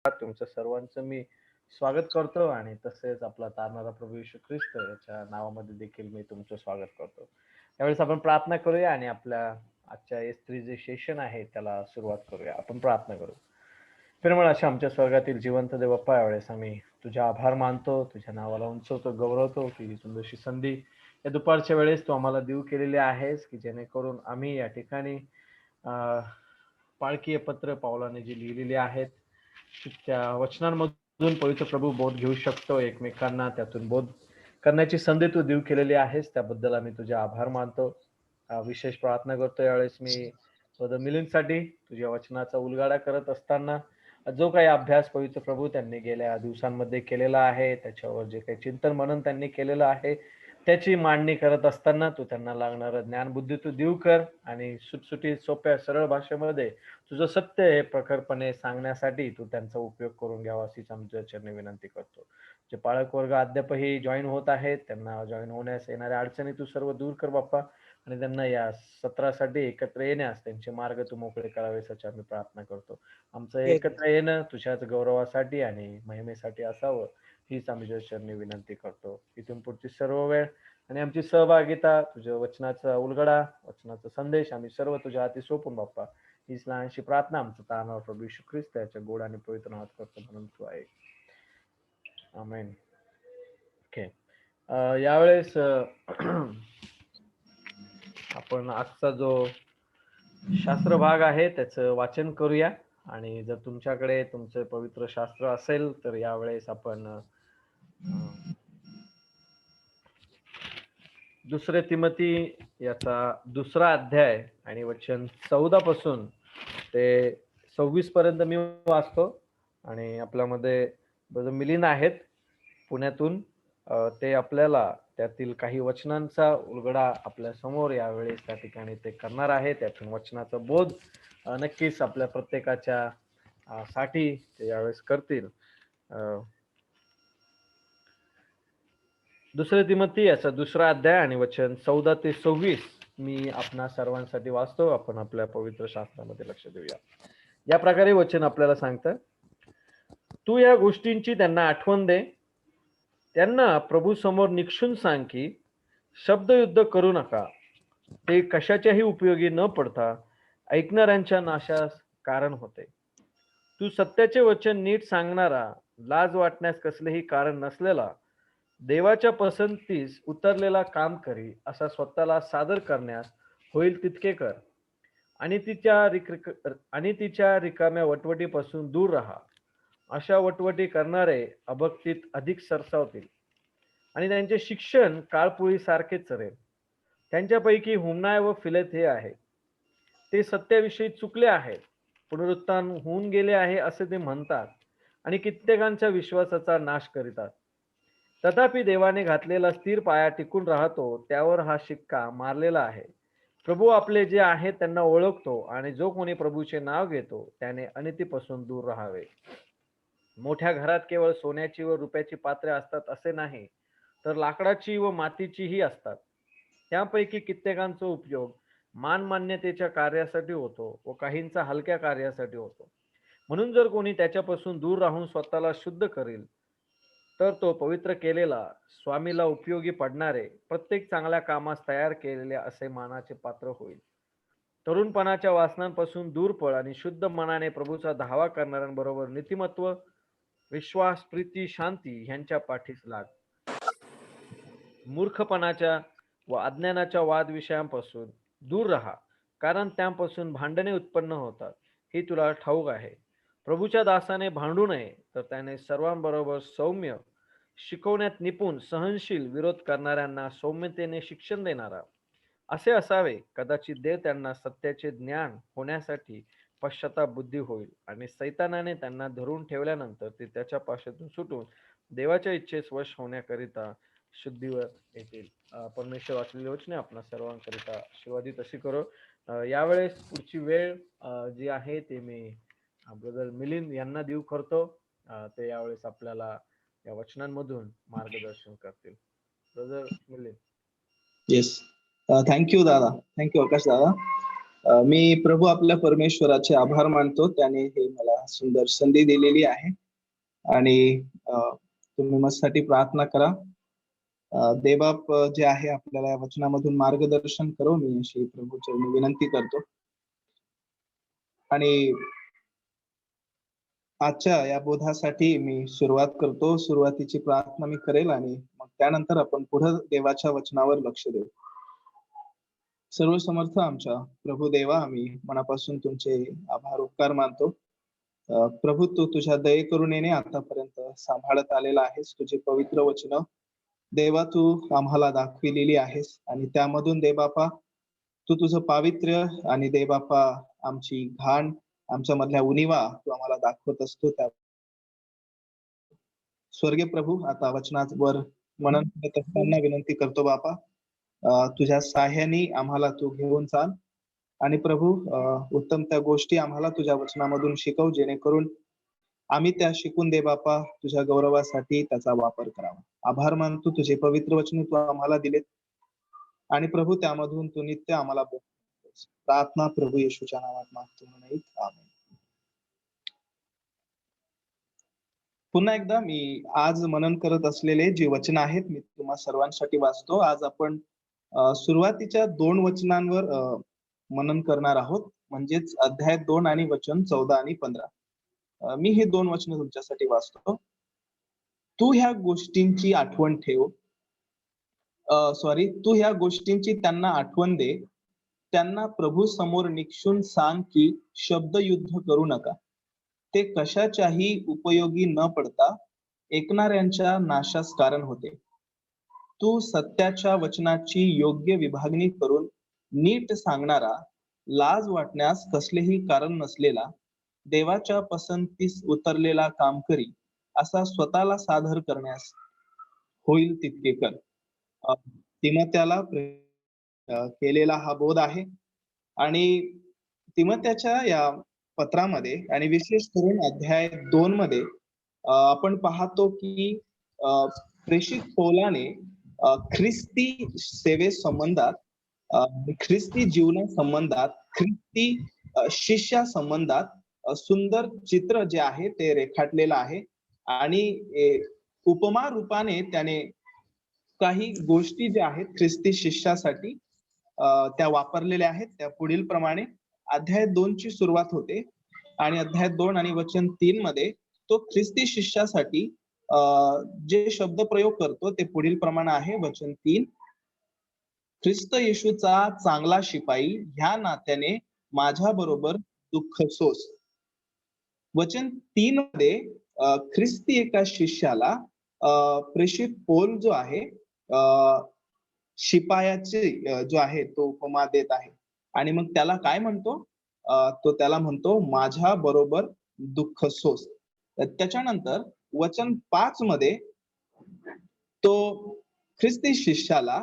तुमचं सर्वांचं मी स्वागत करतो आणि तसेच आपला तारणारा प्रभू येशू ख्रिस्त याच्या नावामध्ये देखील मी तुमचं स्वागत करतो. त्यावेळेस आपण प्रार्थना करूया आणि आपल्या आजच्या एस्त्री जे सेशन आहे त्याला सुरुवात करूया. आपण प्रार्थना करू. प्रेमळ अशा आमच्या स्वर्गातील जिवंत देव बाप्पा, यावेळेस आम्ही तुझे आभार मानतो, तुझ्या नावाला उंचवतो, गौरवतो की ही सुंदरशी संधी या दुपारच्या वेळेस तू आम्हाला देऊ केलेली आहेस, की जेणेकरून आम्ही या ठिकाणी पाळकीय पत्र पावलाने जी लिहिलेली आहेत त्या वचनांमधून पवित्र प्रभू बोध घेऊ शकतो, एकमेकांना त्यातून बोध करण्याची संधी तू देऊ केलेली आहेस, त्याबद्दल आम्ही तुझे आभार मानतो. विशेष प्रार्थना करतो यावेळेस मी मिलिंदसाठी तुझ्या वचनाचा उलगाडा करत असताना जो काही अभ्यास पवित्र प्रभू त्यांनी गेल्या दिवसांमध्ये केलेला आहे, त्याच्यावर जे काही चिंतन मनन त्यांनी केलेलं आहे, त्याची मांडणी करत असताना तू त्यांना लागणारं ज्ञानबुद्धी तू देऊ कर आणि सुटसुटीत सोप्या सरळ भाषेमध्ये तुझं सत्य हे प्रखरपणे सांगण्यासाठी तू त्यांचा उपयोग करून घ्यावा अशीच आमच्या चरणी विनंती करतो. जे पालक वर्ग अद्यापही जॉईन होत आहेत, त्यांना जॉईन होण्यास येणाऱ्या अडचणी तू सर्व दूर कर बाप्पा, आणि त्यांना या सत्रासाठी एकत्र येण्यास त्यांचे मार्ग तू मोकळे करावेस अशी आम्ही प्रार्थना करतो. आमचं येस. एकत्र येणं तुझ्याच गौरवासाठी आणि महिमेसाठी असावं हीच आम्ही तुझ्या चरणी विनंती करतो. इथून पुढची सर्व वेळ आणि आमची सहभागिता तुझ्या वचनाचा उलगडा, वचनाचा संदेश आम्ही सर्व तुझ्या हाती सोपून बाप्पा हीच लहानशी प्रार्थना आमचं तारणारा प्रभू येशू ख्रिस्त याच्या गोड आणि पवित्र नावात करतो म्हणून तू आहे. आमेन. ओके. यावेळेस आपण आजचा जो शास्त्र भाग आहे त्याचं वाचन करूया, आणि जर तुमच्याकडे तुमचं पवित्र शास्त्र असेल तर यावेळेस आपण दुसरे तिमोथी याचा दुसरा अध्याय आणि वचन 14 पासून ते 26 पर्यंत मी वाचतो, आणि आपल्यामध्ये ब्रदर मिलिंद आहेत पुण्यातून. ते आपल्याला त्यातील काही वचनांचा उलगडा आपल्या समोर यावेळेस त्या ठिकाणी ते करणार आहे. त्यातून वचनाचा बोध नक्कीच आपल्या प्रत्येकाच्या साठी ते यावेळेस करतील. दुसरे तिमोथी याचा दुसरा अध्याय आणि वचन 14 ते 26 मी आपणा सर्वांसाठी वाचतो. आपण आपल्या पवित्र शास्त्रामध्ये लक्ष देऊया. या प्रकारे वचन आपल्याला सांगतं, तू या गोष्टींची त्यांना आठवण दे, त्यांना प्रभू समोर निक्षून सांग की शब्दयुद्ध करू नका, ते कशाच्याही उपयोगी न पडता ऐकणाऱ्यांच्या नाशास कारण होते. तू सत्याचे वचन नीट सांगणारा, लाज वाटण्यास कसलेही कारण नसलेला, देवाच्या पसंतीस उतरलेला काम करी असा स्वतःला सादर करण्यास होईल तितके कर, आणि तिच्या रिकाम्या वटवटीपासून दूर राहा. अशा वटवटी करणारे अभक्तीत अधिक सरसावतील आणि त्यांचे शिक्षण काळपुळी सारखे चरेल. त्यांच्यापैकी हुमनाय व फिलेत हे आहे, ते सत्याविषयी चुकले आहेत, पुनरुत्थान होऊन गेले आहे असे ते म्हणतात आणि कित्येकांच्या विश्वासाचा नाश करीतात. तथापि देवाने घातलेला स्थिर पाया टिकून राहतो, त्यावर हा शिक्का मारलेला आहे. प्रभू आपले जे आहे त्यांना ओळखतो, आणि जो कोणी प्रभूचे नाव घेतो त्याने अनितीपासून दूर राहावे. मोठ्या घरात केवळ सोन्याची व रुपयाची पात्रे असतात असे नाही, तर लाकडाची व मातीचीही असतात. त्यापैकी कित्येकांचा उपयोग मानमान्यतेच्या कार्यासाठी होतो व काहींचा हलक्या कार्यासाठी होतो. म्हणून जर कोणी त्याच्यापासून दूर राहून स्वतःला शुद्ध करेल, तर तो पवित्र केलेला, स्वामीला उपयोगी पडणारे, प्रत्येक चांगल्या कामास तयार केलेले असे मानाचे पात्र होईल. तरुणपणाच्या वासनांपासून दूर पळ आणि शुद्ध मनाने प्रभूचा धावा करणाऱ्यांबरोबर नीतिमत्व, विश्वास, प्रीती, शांती ह्यांच्या पाठीस लाग. मूर्खपणाच्या व अज्ञानाच्या वादविषयांपासून दूर राहा, कारण त्यापासून भांडणे उत्पन्न होतात, हे तुला ठाऊक आहे. प्रभूच्या दासाने भांडू नये, तर त्याने सर्वांबरोबर सौम्य, शिकवण्यात निपुण, सहनशील, विरोध करणाऱ्यांना सौम्यतेने शिक्षण देणारा असे असावे. कदाचित देव त्यांना सत्याचे ज्ञान होण्यासाठी पश्चाताप बुद्धी होईल, आणि सैतानाने त्यांना धरून ठेवल्यानंतर ते त्याच्या पाशातून सुटून देवाच्या इच्छेस वश होण्याकरिता शुद्धीवर येतील. परमेश्वर वाचलेली वचने आपल्या सर्वांकरिता आशीर्वादित अशी करो. यावेळेस पुढची वेळ जी आहे ते मी ब्रदर मिलिंद यांना देऊ करतो. ते यावेळेस आपल्याला या वचनांमधून मार्गदर्शन करतील. ब्रदर मिलिंद. येस. थँक्यू दादा. थँक्यू आकाश दादा. मी प्रभू आपल्या परमेश्वराचे आभार मानतो. त्याने हे मला सुंदर संधी दिलेली आहे आणि तुम्ही माझ्यासाठी प्रार्थना करा. देवबाप जे आहे आपल्याला या वचनामधून मार्गदर्शन करो, मी अशी प्रभूचरणी विनंती करतो. आणि आजच्या या बोधासाठी मी सुरुवात करतो. सुरुवातीची प्रार्थना मी करेल आणि मग त्यानंतर आपण पुढे देवाच्या वचनावर लक्ष देऊ. सर्व समर्थ आमच्या प्रभू देवा, आम्ही मनापासून तुमचे आभार उपकार मानतो. प्रभू, तू तुझ्या दये करुणेने आतापर्यंत सांभाळत आलेला आहेस. तुझे पवित्र वचन देवा तू आम्हाला दाखविलेली आहेस आणि त्यामधून देवबापा तू तुझं पावित्र्य आणि देवबापा आमची घाण, आमच्या मधल्या उणिवा तू आम्हाला दाखवत असतो. त्या स्वर्गीय प्रभू, आता वचनावर मनन करत असताना विनंती करतो बापा, तुझ्या साह्याने आम्हाला तू घेऊन चाल आणि प्रभू उत्तम त्या गोष्टी आम्हाला तुझ्या वचनामधून शिकव, जेणेकरून आम्ही त्या शिकून दे बापा तुझ्या गौरवासाठी त्याचा वापर करावा. आभार मानतो, तुझे पवित्र वचन तू आम्हाला दिलेत आणि प्रभू त्यामधून तू नित्य आम्हाला बोलतोस. प्रार्थना प्रभू येशूच्या नावात मागतो म्हणून, आमेन. पुन्हा एकदा मी आज मनन करत असलेले जे वचन आहेत मी तुम्हा सर्वांसाठी वाचतो. आज आपण सुरुवातीच्या 2 वचनांवर मनन करणार आहोत, म्हणजेच अध्याय 2 आणि वचन 14 आणि 15. मी हे 2 वचन तुमच्यासाठी वाचतो. तू ह्या गोष्टींची आठवण ठेव, तू ह्या गोष्टींची त्यांना आठवण दे, त्यांना प्रभू समोर निक्षून सांग की शब्दयुद्ध करू नका. ते कशाच्याही उपयोगी न पडता ऐकणाऱ्यांच्या नाशास कारण होते. तू सत्याच्या वचनाची योग्य विभागणी करून नीट सांगणारा, लाज वाटण्यास कसलेही कारण नसलेला, देवाच्या पसंतीस उतरलेला कामकरी असा स्वतःला सादर करण्यास होईल तितके कर. तिमोथेला केलेला हा बोध आहे आणि तिमोथेच्या या पत्रामध्ये आणि विशेष करून अध्याय 2 मध्ये आपण पाहतो की प्रेषित पौलाने ख्रिस्ती सेवेसंबंधात, ख्रिस्ती जीवना संबंधात, ख्रिस्ती शिष्या संबंधात सुंदर चित्र जे आहे ते रेखाटलेलं आहे आणि उपमा रूपाने त्याने काही गोष्टी ज्या आहेत ख्रिस्ती शिष्यासाठी त्या वापरलेल्या आहेत. त्या पुढील प्रमाणे अध्याय 2 ची सुरुवात होते आणि अध्याय 2 आणि वचन 3 मध्ये तो ख्रिस्ती शिष्यासाठी जे शब्द प्रयोग करतो ते पुढील प्रमाणे आहे. वचन 3, ख्रिस्त येशूचा चांगला शिपाई ह्या नात्याने माझ्या बरोबर दुःख सोस. वचन 3 मध्ये ख्रिस्ती एका शिष्याला प्रेषित पौल जो आहे शिपायाचे जो आहे तो उपमा देत आहे आणि मग त्याला काय म्हणतो, तो त्याला म्हणतो माझ्या बरोबर दुःख सोस. त्याच्यानंतर वचन 5 मध्ये तो ख्रिस्ती शिष्याला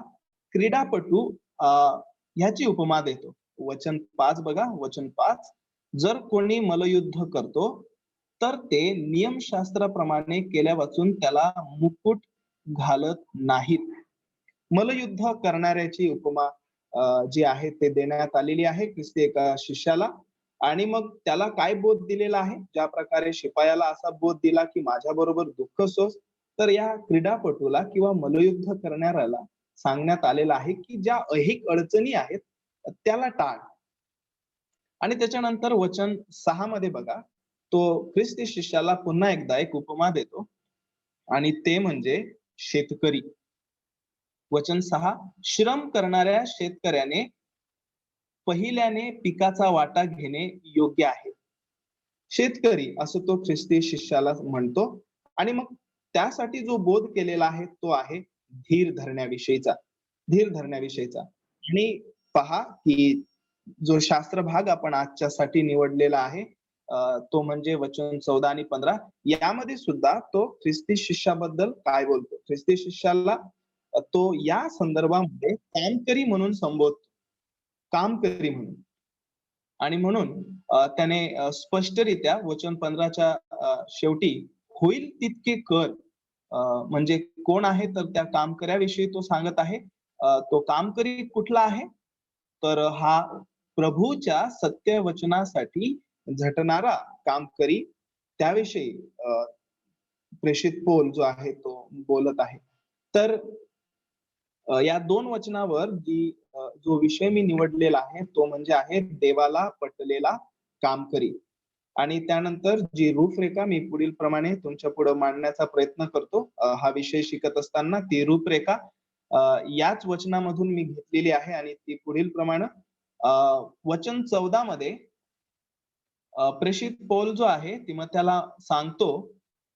क्रीडापटू ह्याची उपमा देतो. वचन 5 बघा, वचन 5, जर कोणी मल्लयुद्ध करतो तर ते नियमशास्त्राप्रमाणे केल्या वाचून त्याला मुकुट घालत नाहीत. मल्लयुद्ध करणाऱ्याची उपमा जी आहे ते देण्यात आलेली आहे ख्रिस्ती एका शिष्याला आणि मग त्याला काय बोध दिलेला आहे, ज्या प्रकारे शिपायाला असा बोध दिला की माझ्या बरोबर दुःख सोस, तर या क्रीडापटूला किंवा मल्लयुद्ध करणाऱ्याला सांगण्यात आलेलं आहे की ज्या ऐहिक अडचणी आहेत त्याला टाळ. आणि त्याच्यानंतर वचन 6 मध्ये बघा, तो ख्रिस्ती शिष्याला पुन्हा एकदा एक उपमा देतो आणि ते म्हणजे शेतकरी. वचन 6, श्रम करणाऱ्या शेतकऱ्याने पहिल्याने पिकाचा वाटा घेणे योग्य आहे. शेतकरी असं तो ख्रिस्ती शिष्याला म्हणतो आणि मग त्यासाठी जो बोध केलेला आहे तो आहे धीर धरण्याविषयीचा. धीर धरण्याविषयीचा. आणि पहा की जो शास्त्र भाग आपण आजच्यासाठी निवडलेला आहे तो म्हणजे वचन 14 आणि 15. यामध्ये सुद्धा तो ख्रिस्ती शिष्याबद्दल काय बोलतो. ख्रिस्ती शिष्याला तो या संदर्भामध्ये कामकरी म्हणून संबोधतो, कामकरी म्हणून. आणि म्हणून त्याने स्पष्टरित्या वचन 15च्या शेवटी होईल तितके कर म्हणजे कोण आहे तर त्या कामकऱ्याविषयी तो सांगत आहे. तो कामकरी कुठला आहे तर हा प्रभूच्या सत्य वचनासाठी झटणारा काम करी, त्याविषयी प्रेषित पौल जो आहे तो बोलत आहे. तर या 2 वचनावर जो विषय मी निवडलेला आहे तो म्हणजे आहे देवाला पटलेला काम करी. आणि त्यानंतर जी रूपरेखा मी पुढील प्रमाणे तुमच्या पुढे मांडण्याचा प्रयत्न करतो. हा विषय शिकत असताना ती रूपरेखा याच वचनामधून मी घेतलेली आहे आणि ती पुढील प्रमाणे वचन 14 मध्ये प्रेषित पौल जो आहे तिमोथेला सांगतो,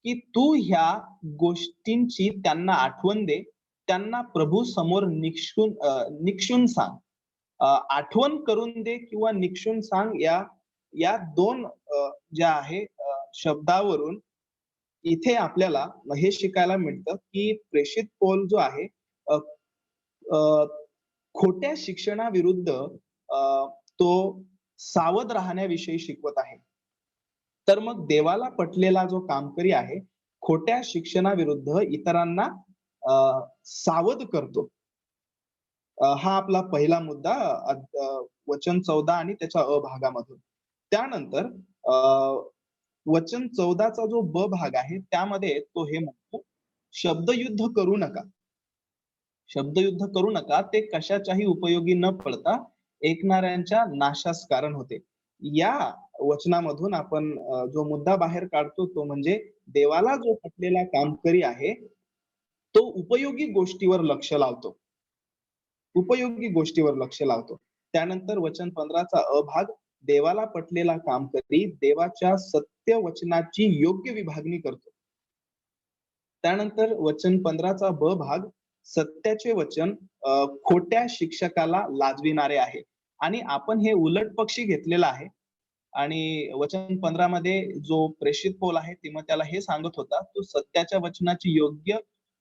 की तू ह्या गोष्टींची त्यांना आठवण दे. त्यांना प्रभू समोर निक्षून सांग. आठवण करून दे किंवा निक्षून सांग या 2 ज्या आहे शब्दावरून इथे आपल्याला हे शिकायला मिळतं, की प्रेषित पौल जो आहे अ, अ, खोट्या शिक्षणाविरुद्ध तो सावध राहण्याविषयी शिकवत आहे. तर मग देवाला पटलेला जो कामकरी आहे, खोट्या शिक्षणाविरुद्ध इतरांना सावध करतो. हा आपला पहिला मुद्दा वचन 14 आणि त्याच्या अ भागामधून. त्यानंतर अ, वचन 14 चा जो ब भाग आहे त्यामध्ये तो हे म्हणतो, शब्दयुद्ध करू नका. शब्दयुद्ध करू नका, ते कशाच्याही उपयोगी न पडता ऐकणाऱ्यांच्या नाशास कारण होते. या वचनामधून आपण जो मुद्दा बाहेर काढतो तो म्हणजे देवाला जो पटलेला कामकरी आहे, तो उपयोगी गोष्टीवर लक्ष लावतो. उपयोगी गोष्टीवर लक्ष लावतो. त्यानंतर वचन 15 चा अ भाग, देवाला पटलेला कामकरी देवाच्या सत्य वचनाची योग्य विभागणी करतो. त्यानंतर वचन 15 चा ब भाग, सत्याचे वचन खोट्या शिक्षकाला लाजविणारे आहे. आणि आपण हे उलट पक्षी घेतलेलं आहे. आणि वचन 15 मध्ये जो प्रेषित पौल आहे तिमोथेला हे सांगत होता, तू सत्याच्या वचनाची योग्य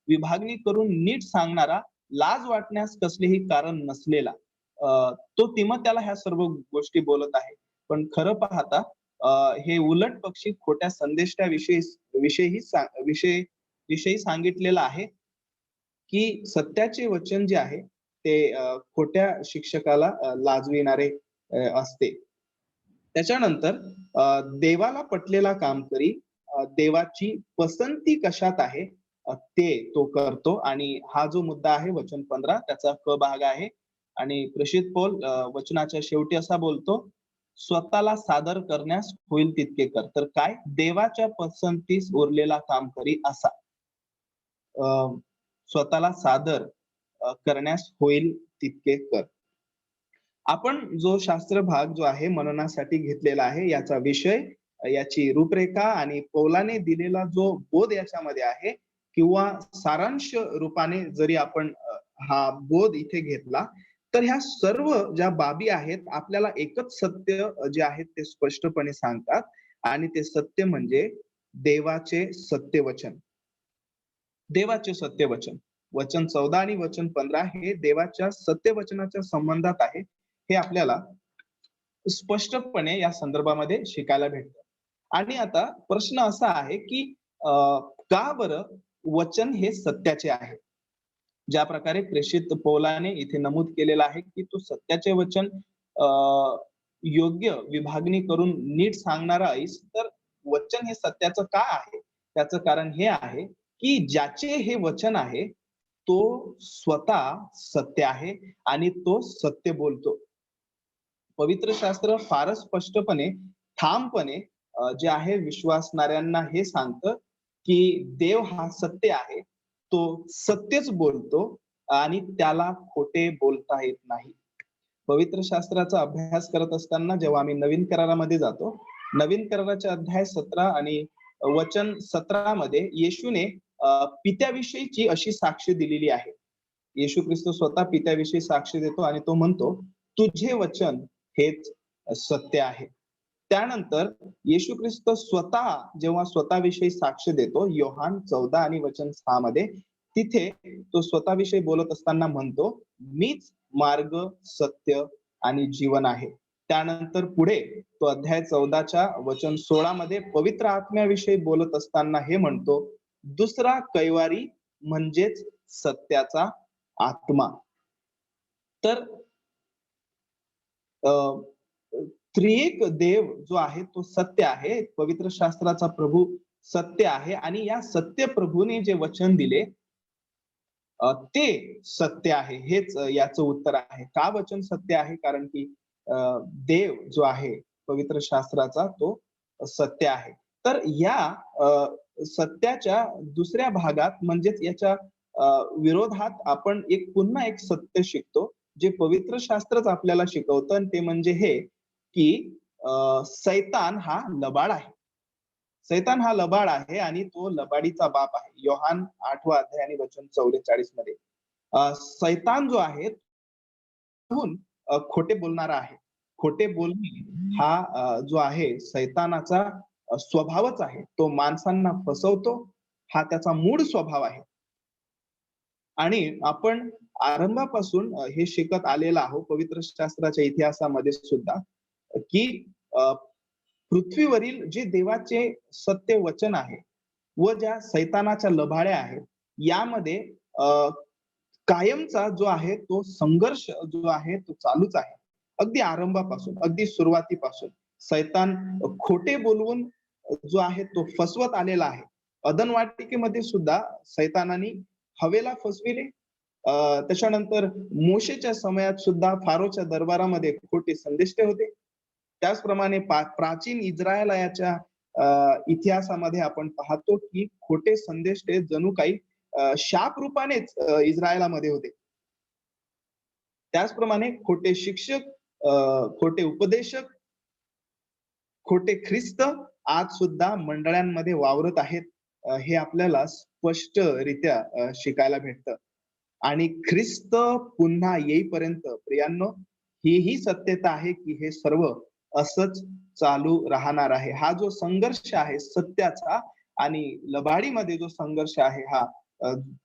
विभागणी करून नीट सांगणारा, लाज वाटण्यास कसलेही कारण नसलेला. तो तिमोथेला ह्या सर्व गोष्टी बोलत आहे. पण खरं पाहता हे उलट पक्षी खोट्या संदेशाविषयी विषयी विषयी सांगितलेलं आहे, की सत्याचे वचन जे आहे ते खोट्या शिक्षकाला लाजविणारे असते. त्याच्यानंतर देवाला पटलेला कामकरी देवाची पसंती कशात आहे ते तो करतो आणि हा जो मुद्दा आहे वचन 15 त्याचा क भाग आहे आणि प्रेषित पौल वचनाच्या शेवटी असा बोलतो, स्वतःला सादर करण्यास होईल तितके कर. तर काय देवाच्या पसंतीस उरलेला कामकरी असा स्वतःला सादर करण्यास होईल तितके कर. आपण जो शास्त्र भाग जो आहे मननासाठी घेतलेला आहे याचा विषय, याची रूपरेखा आणि पौलाने दिलेला जो बोध याच्यामध्ये आहे किंवा सारांश रूपाने जरी आपण हा बोध इथे घेतला, तर ह्या सर्व ज्या बाबी आहेत आपल्याला एकच सत्य जे आहेत ते स्पष्टपणे सांगतात आणि ते सत्य म्हणजे देवाचे सत्यवचन. देवाचे सत्यवचन. वचन 14 आणि वचन 15 हे देवाच्या सत्यवचनाच्या संबंधात आहे. हे आपल्याला स्पष्टपणे या संदर्भामध्ये शिकायला भेटतं. आणि आता प्रश्न असा आहे, की का बरं वचन हे सत्याचे आहे? ज्या प्रकारे प्रेषित पौलाने इथे नमूद केलेलं आहे, की तू सत्याचे वचन अ, योग्य विभागणी करून नीट सांगणारा आहेस, तर वचन हे सत्याचं का आहे? त्याचं कारण हे आहे, की ज्याचे हे वचन आहे, तो स्वतः सत्य आहे आणि तो सत्य बोलतो. पवित्र शास्त्र फारच स्पष्टपणे, ठामपणे जे आहे विश्वासणाऱ्यांना हे सांगतं, की देव हा सत्य आहे. तो सत्यच बोलतो आणि त्याला खोटे बोलता येत नाही. पवित्र शास्त्राचा अभ्यास करत असताना जेव्हा आम्ही नवीन करारामध्ये जातो, नवीन कराराच्या अध्याय 17 आणि वचन 17 मध्ये येशूने पित्याविषयीची अशी साक्ष दिलेली आहे. येशू ख्रिस्त स्वतः पित्याविषयी साक्ष देतो आणि तो म्हणतो, तुझे वचन हेच सत्य आहे. त्यानंतर येशू ख्रिस्त स्वतः जेव्हा स्वतःविषयी साक्ष देतो, योहान 14 आणि वचन 6 मध्ये, तिथे तो स्वतःविषयी बोलत असताना म्हणतो, मीच मार्ग, सत्य आणि जीवन आहे. त्यानंतर पुढे तो अध्याय 14च्या वचन 16 मध्ये पवित्र आत्म्याविषयी बोलत असताना हे म्हणतो, दुसरा कैवारी म्हणजेच सत्याचा आत्मा. तर त्रिएक देव जो आहे तो सत्य आहे, पवित्र शास्त्राचा प्रभू सत्य आहे आणि या सत्य प्रभूने जे वचन दिले ते सत्य आहे. हेच याचं उत्तर आहे. का वचन सत्य आहे? कारण की देव जो आहे पवित्र शास्त्राचा तो सत्य आहे. तर या सत्याच्या दुसऱ्या भागात म्हणजेच याच्या विरोधात आपण पुन्हा एक सत्य शिकतो, जे पवित्र शास्त्रच आपल्याला शिकवतं आणि ते म्हणजे हे, की सैतान हा लबाड आहे. सैतान हा लबाड आहे आणि तो लबाडीचा बाप आहे. योहान 8वा अध्याय आणि वचन 44 मध्ये. सैतान जो आहे खोटे बोलणारा आहे. खोटे बोलणे हा जो आहे सैतानाचा स्वभावच आहे. तो माणसांना फसवतो. हा त्याचा मूळ स्वभाव आहे. आणि आपण आरंभापासून हे शिकत आलेलो आहोत पवित्र शास्त्राच्या इतिहासामध्ये सुद्धा, की पृथ्वीवरील जे देवाचे सत्य वचन आहे व ज्या सैतानाच्या लबाड्या आहेत, यामध्ये कायमचा जो आहे तो संघर्ष जो आहे तो चालूच आहे. अगदी आरंभापासून, अगदी सुरुवातीपासून सैतान खोटे बोलवून जो आहे तो फसवत आलेला आहे. अदन वाटिकेमध्ये सुद्धा सैतानाने हवेला फसविले. त्याच्यानंतर मोशेच्या समयात सुद्धा फारोच्या दरबारामध्ये खोटे संदेष्टे होते. त्याचप्रमाणे प्राचीन इस्रायलाच्या इतिहासामध्ये आपण पाहतो की खोटे संदेष्टे जणू काही शाप रूपानेच इस्रायलामध्ये होते. त्याचप्रमाणे खोटे शिक्षक, खोटे उपदेशक, खोटे ख्रिस्त आज सुद्धा मंडळांमध्ये वावरत आहेत. हे आपल्याला स्पष्टरित्या शिकायला भेटतं. आणि ख्रिस्त पुन्हा येईपर्यंत प्रियांनो, ही सत्यता आहे की हे सर्व असंच चालू राहणार आहे. हा जो संघर्ष आहे सत्याचा आणि लबाडीमध्ये जो संघर्ष आहे हा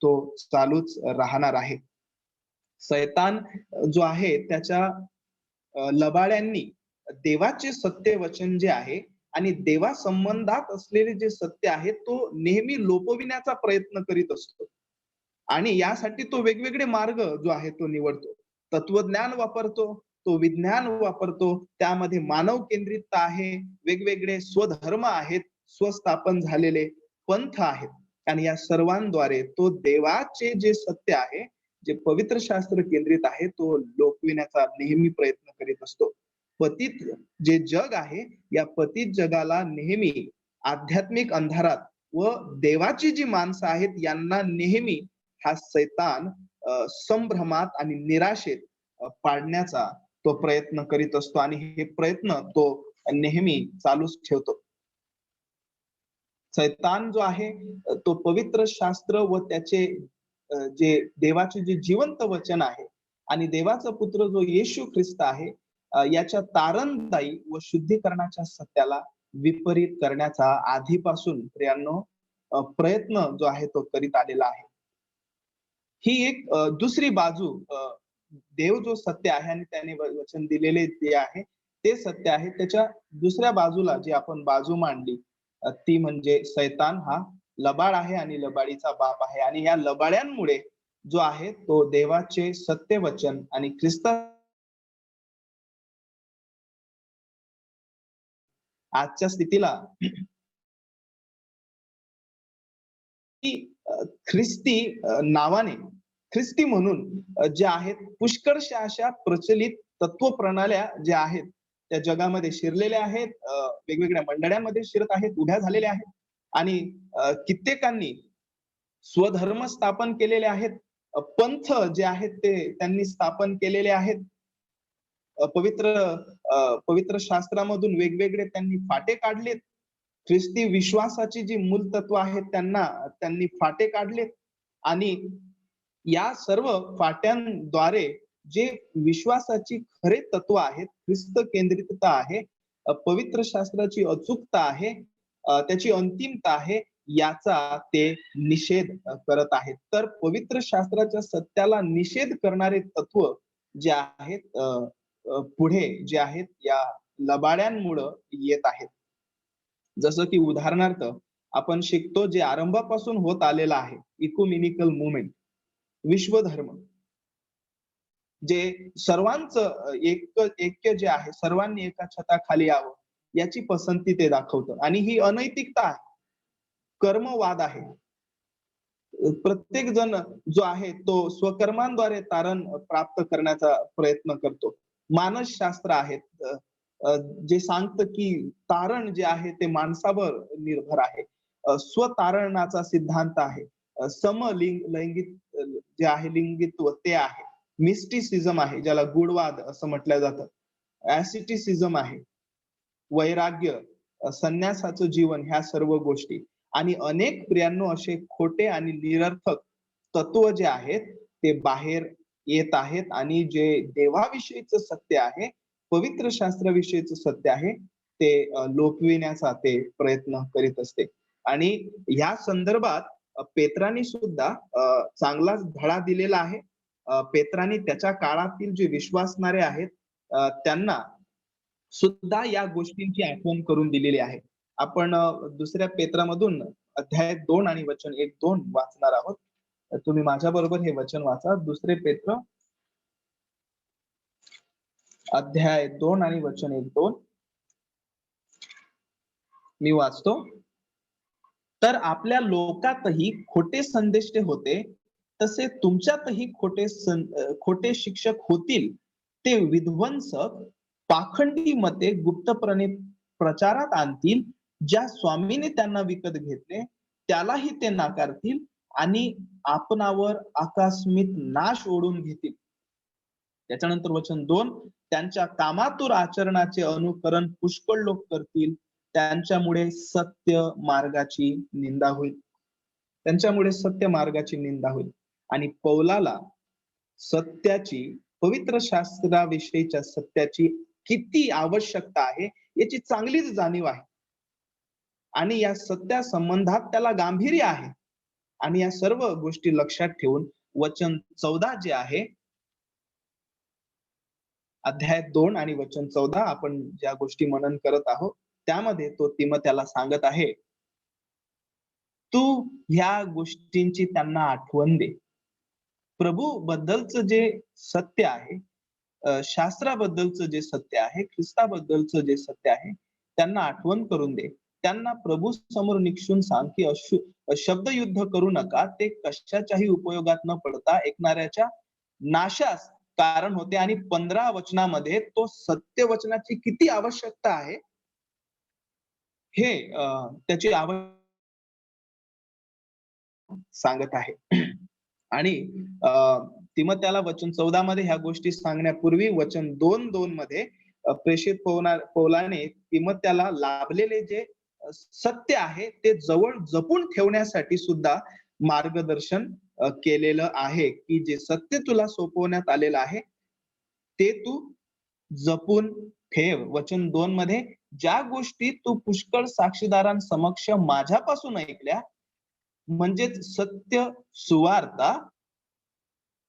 तो चालूच राहणार आहे. सैतान जो आहे त्याच्या लबाड्यांनी देवाचे सत्य वचन जे आहे आणि देवा संबंधात असलेले जे सत्य आहे तो नेहमी लोपविण्याचा प्रयत्न करीत असतो. आणि यासाठी तो वेगवेगळे मार्ग जो आहे तो निवडतो. तत्वज्ञान वापरतो, तो विज्ञान वापरतो, त्यामध्ये मानव केंद्रितता आहे, वेगवेगळे स्वधर्म आहेत, स्वस्थापन झालेले पंथ आहेत आणि या सर्वांद्वारे तो देवाचे जे सत्य आहे, जे पवित्र शास्त्र केंद्रित आहे, तो लोकविण्याचा नेहमी प्रयत्न करीत असतो. पतित जे जग आहे, या पतित जगाला नेहमी आध्यात्मिक अंधारात व देवाची जी माणसं आहेत यांना नेहमी हा सैतान संभ्रमात आणि निराशेत पाडण्याचा तो प्रयत्न करीत असतो आणि हे प्रयत्न तो नेहमी चालूच ठेवतो. सैतान जो आहे तो पवित्र शास्त्र व त्याचे जे देवाचे जे जिवंत वचन आहे आणि देवाचा पुत्र जो येशू ख्रिस्त आहे, याच्या तारणदायी व शुद्धीकरणाच्या सत्याला विपरीत करण्याचा आधीपासून प्रियांनो प्रयत्न जो आहे तो करीत आलेला आहे. ही एक दुसरी बाजू, देव जो सत्य आहे आणि त्याने वचन दिलेले जे आहे ते सत्य आहे. त्याच्या दुसऱ्या बाजूला जी आपण बाजू मांडली ती म्हणजे सैतान हा लबाड आहे आणि लबाडीचा बाप आहे आणि या लबाड्यांमुळे जो आहे तो देवाचे सत्य वचन आणि ख्रिस्त आजच्या स्थितीला ख्रिस्ती नावाने, ख्रिस्ती म्हणून जे आहेत पुष्कळशा अशा प्रचलित तत्वप्रणाल्या ज्या आहेत त्या जगामध्ये शिरलेल्या आहेत, वेगवेगळ्या मंडळांमध्ये शिरत आहेत, उभ्या झालेल्या आहेत आणि कित्येकांनी स्वधर्म स्थापन केलेले आहेत, पंथ जे आहेत ते त्यांनी स्थापन केलेले आहेत. पवित्र शास्त्रामधून वेगवेगळे त्यांनी फाटे काढलेत. ख्रिस्ती विश्वासाची जी मूलतत्व आहेत त्यांनी फाटे काढलेत आणि या सर्व फाट्यांद्वारे जे विश्वासाची खरे तत्व आहेत, ख्रिस्त केंद्रितता आहे, पवित्र शास्त्राची अचूकता आहे, त्याची अंतिमता आहे, याचा ते निषेध करत आहेत. तर पवित्र शास्त्राच्या सत्याला निषेध करणारे तत्व जे आहेत पुढे जे आहेत या लबाड्यांमुळे येत आहेत. जसं की उदाहरणार्थ आपण शिकतो जे आरंभापासून होत आलेला आहे इक्युमेनिकल मूवमेंट, विश्वधर्म. जे सर्वांचं ऐक्य जे आहे, सर्वांनी एका छताखाली यावं याची पसंती ते दाखवतं. आणि ही अनैतिकता आहे, कर्मवाद आहे. प्रत्येक जण जो आहे तो स्वकर्मांद्वारे तारण प्राप्त करण्याचा प्रयत्न करतो. मानसशास्त्र आहे, अ, अ, जे सांगतं की तारण जे आहे ते माणसावर निर्भर आहे. स्वतारणाचा सिद्धांत आहे. लैंगिक जे आहे लिंगित्व ते आहे. मिस्टिसिझम आहे, ज्याला गूढवाद असं म्हटलं जातं. ऍसिटिसिझम आहे. वैराग्य, संन्यासाचं जीवन, ह्या सर्व गोष्टी. आणि अनेक प्रियांनो असे खोटे आणि निरर्थक तत्व जे आहेत ते बाहेर येत आहेत आणि जे देवाविषयीचं सत्य आहे, पवित्र शास्त्राविषयीचं सत्य आहे, ते लोपविण्याचा ते प्रयत्न करीत असते. आणि ह्या संदर्भात पेत्रांनी सुद्धा चांगलाच धडा दिलेला आहे. पेत्रांनी त्याच्या काळातील जे विश्वासणारे आहेत त्यांना सुद्धा या गोष्टींची आठवण करून दिलेली आहे. आपण दुसऱ्या पेत्रामधून अध्याय 2 आणि वचन 1-2 वाचणार आहोत. तुम्ही माझ्याबरोबर हे वचन वाचा. दुसरे पेत्र अध्याय 2 आणि वचन 1-2 मी वाचतो. तर आपल्या लोकातही खोटे संदेष्टे होते, तसे तुमच्यातही खोटे शिक्षक होतील. ते विध्वंसक, पाखंडी मते गुप्तपणे प्रचारात आणतील. ज्या स्वामीने त्यांना विकत घेतले त्यालाही ते नाकारतील आणि आपणावर आकस्मित नाश ओढून घेतील. त्याच्यानंतर वचन 2, त्यांच्या कामातूर आचरणाचे अनुकरण पुष्कळ लोक करतील. त्यांच्यामुळे सत्य मार्गाची निंदा होईल. त्यांच्यामुळे सत्य मार्गाची निंदा होईल. आणि पौलाला सत्याची, पवित्र शास्त्राविषयीच्या सत्याची किती आवश्यकता आहे याची चांगलीच जाणीव आहे. आणि या सत्या संबंधात त्याला गांभीर्य आहे. आणि या सर्व गोष्टी लक्षात ठेवून वचन 14 जे आहे, अध्याय 2 आणि वचन 14 आपण ज्या गोष्टी मनन करत आहोत, त्यामध्ये तो तिमोथेला सांगत आहे, तू ह्या गोष्टींची त्यांना आठवण दे. प्रभू बद्दलचं जे सत्य आहे, शास्त्राबद्दलचं जे सत्य आहे, ख्रिस्ताबद्दलचं जे सत्य आहे, त्यांना आठवण करून दे. त्यांना प्रभू समोर निक्षून सांग की शब्दयुद्ध करू नका. ते कशाच्याही उपयोगात न पडता ऐकणाऱ्याच्या नाशास कारण होते. आणि 15 वचनामध्ये तो सत्य वचनाची किती आवश्यकता आहे हे त्याची सांगत आहे. आणि तिमोथेला वचन 14 मध्ये ह्या गोष्टी सांगण्यापूर्वी वचन 2:2 मध्ये प्रेषित पौलाने तिमोथेला लाभलेले जे सत्य आहे ते जवळ जपून ठेवण्यासाठी सुद्धा मार्गदर्शन केलेलं आहे, की जे सत्य तुला सोपवण्यात आलेलं आहे ते तू जपून ठेव. वचन 2 मध्ये, ज्या गोष्टी तू पुष्कळ साक्षीदारांसमक्ष माझ्यापासून ऐकल्या, म्हणजेच सत्य सुवार्ता,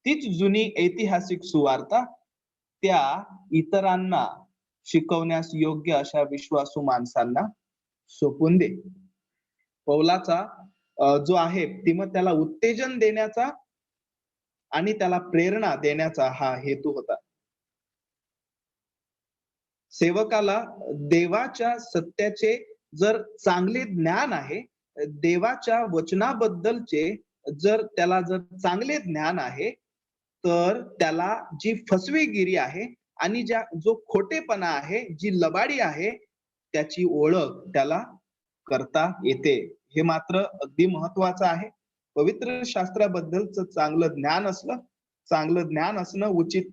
तीच जुनी ऐतिहासिक सुवार्ता, त्या इतरांना शिकवण्यास योग्य अशा विश्वासू माणसांना सोपवून दे. पौलाचा जो आहे तिमोथेला उत्तेजन देण्याचा आणि त्याला प्रेरणा देण्याचा हा हेतू होता. सेवकाला देवाच्या सत्याचे जर चांगले ज्ञान आहे, देवाच्या वचनाबद्दलचे जर त्याला जर चांगले ज्ञान आहे, तर त्याला जी फसवेगिरी आहे आणि जो खोटेपणा आहे, जी लबाडी आहे, त्याची ओळख त्याला करता येते. हे मात्र अगदी महत्वाचं आहे. पवित्र शास्त्राबद्दलचं चांगलं ज्ञान असणं, उचित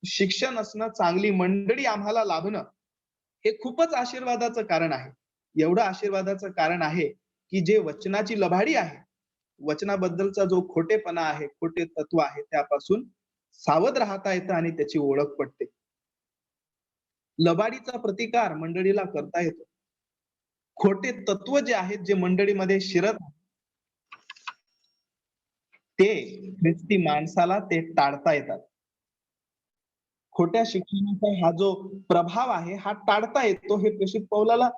शिक्षण असणं, चांगली मंडळी आम्हाला लाभणं, हे खूपच आशीर्वादाचं कारण आहे. एवढं आशीर्वादाचं कारण आहे की जे वचनाची लबाडी आहे, वचनाबद्दलचा जो खोटेपणा आहे, खोटे तत्व आहे, त्यापासून सावध राहता येतं आणि त्याची ओळख पटते. लबाडीचा प्रतिकार मंडळीला करता येतो. खोटे तत्व जे आहेत, जे मंडळीमध्ये शिरत ते ख्रिस्ती माणसाला ते टाळता येतात. खोट्या शिक्षणाचा हा जो प्रभाव आहे हा टाळता येतो, हे प्रेषित पौलाला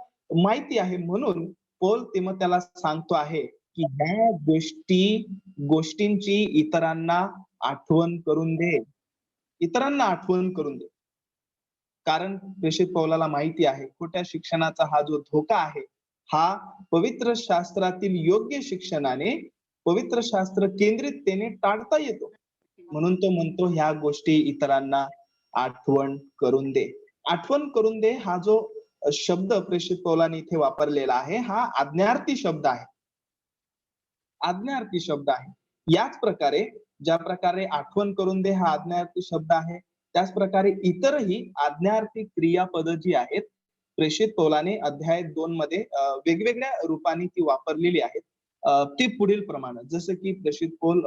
माहिती आहे. म्हणून पौल तिमोथेला सांगतो आहे की ह्या गोष्टींची इतरांना आठवण करून दे. इतरांना आठवण करून दे. कारण प्रेषित पौलाला माहिती आहे खोट्या शिक्षणाचा हा जो धोका आहे, हा पवित्र शास्त्रातील योग्य शिक्षणाने, पवित्र शास्त्र केंद्रिततेने टाळता येतो. म्हणून तो म्हणतो ह्या गोष्टी इतरांना आठवण करून दे. आठवण करून दे हा जो शब्द प्रेषित पौलाने इथे वापरलेला आहे, हा आज्ञार्थी शब्द आहे. आज्ञार्थी शब्द आहे. याच प्रकारे ज्या प्रकारे आठवण करून दे हा आज्ञार्थी शब्द आहे, त्याच प्रकारे इतरही आज्ञार्थी क्रियापद जी आहेत, प्रेषित पौलाने अध्याय 2 मध्ये वेगवेगळ्या रूपाने ती वापरलेली आहेत. ती पुढील प्रमाणे, जसं की प्रेषित पौल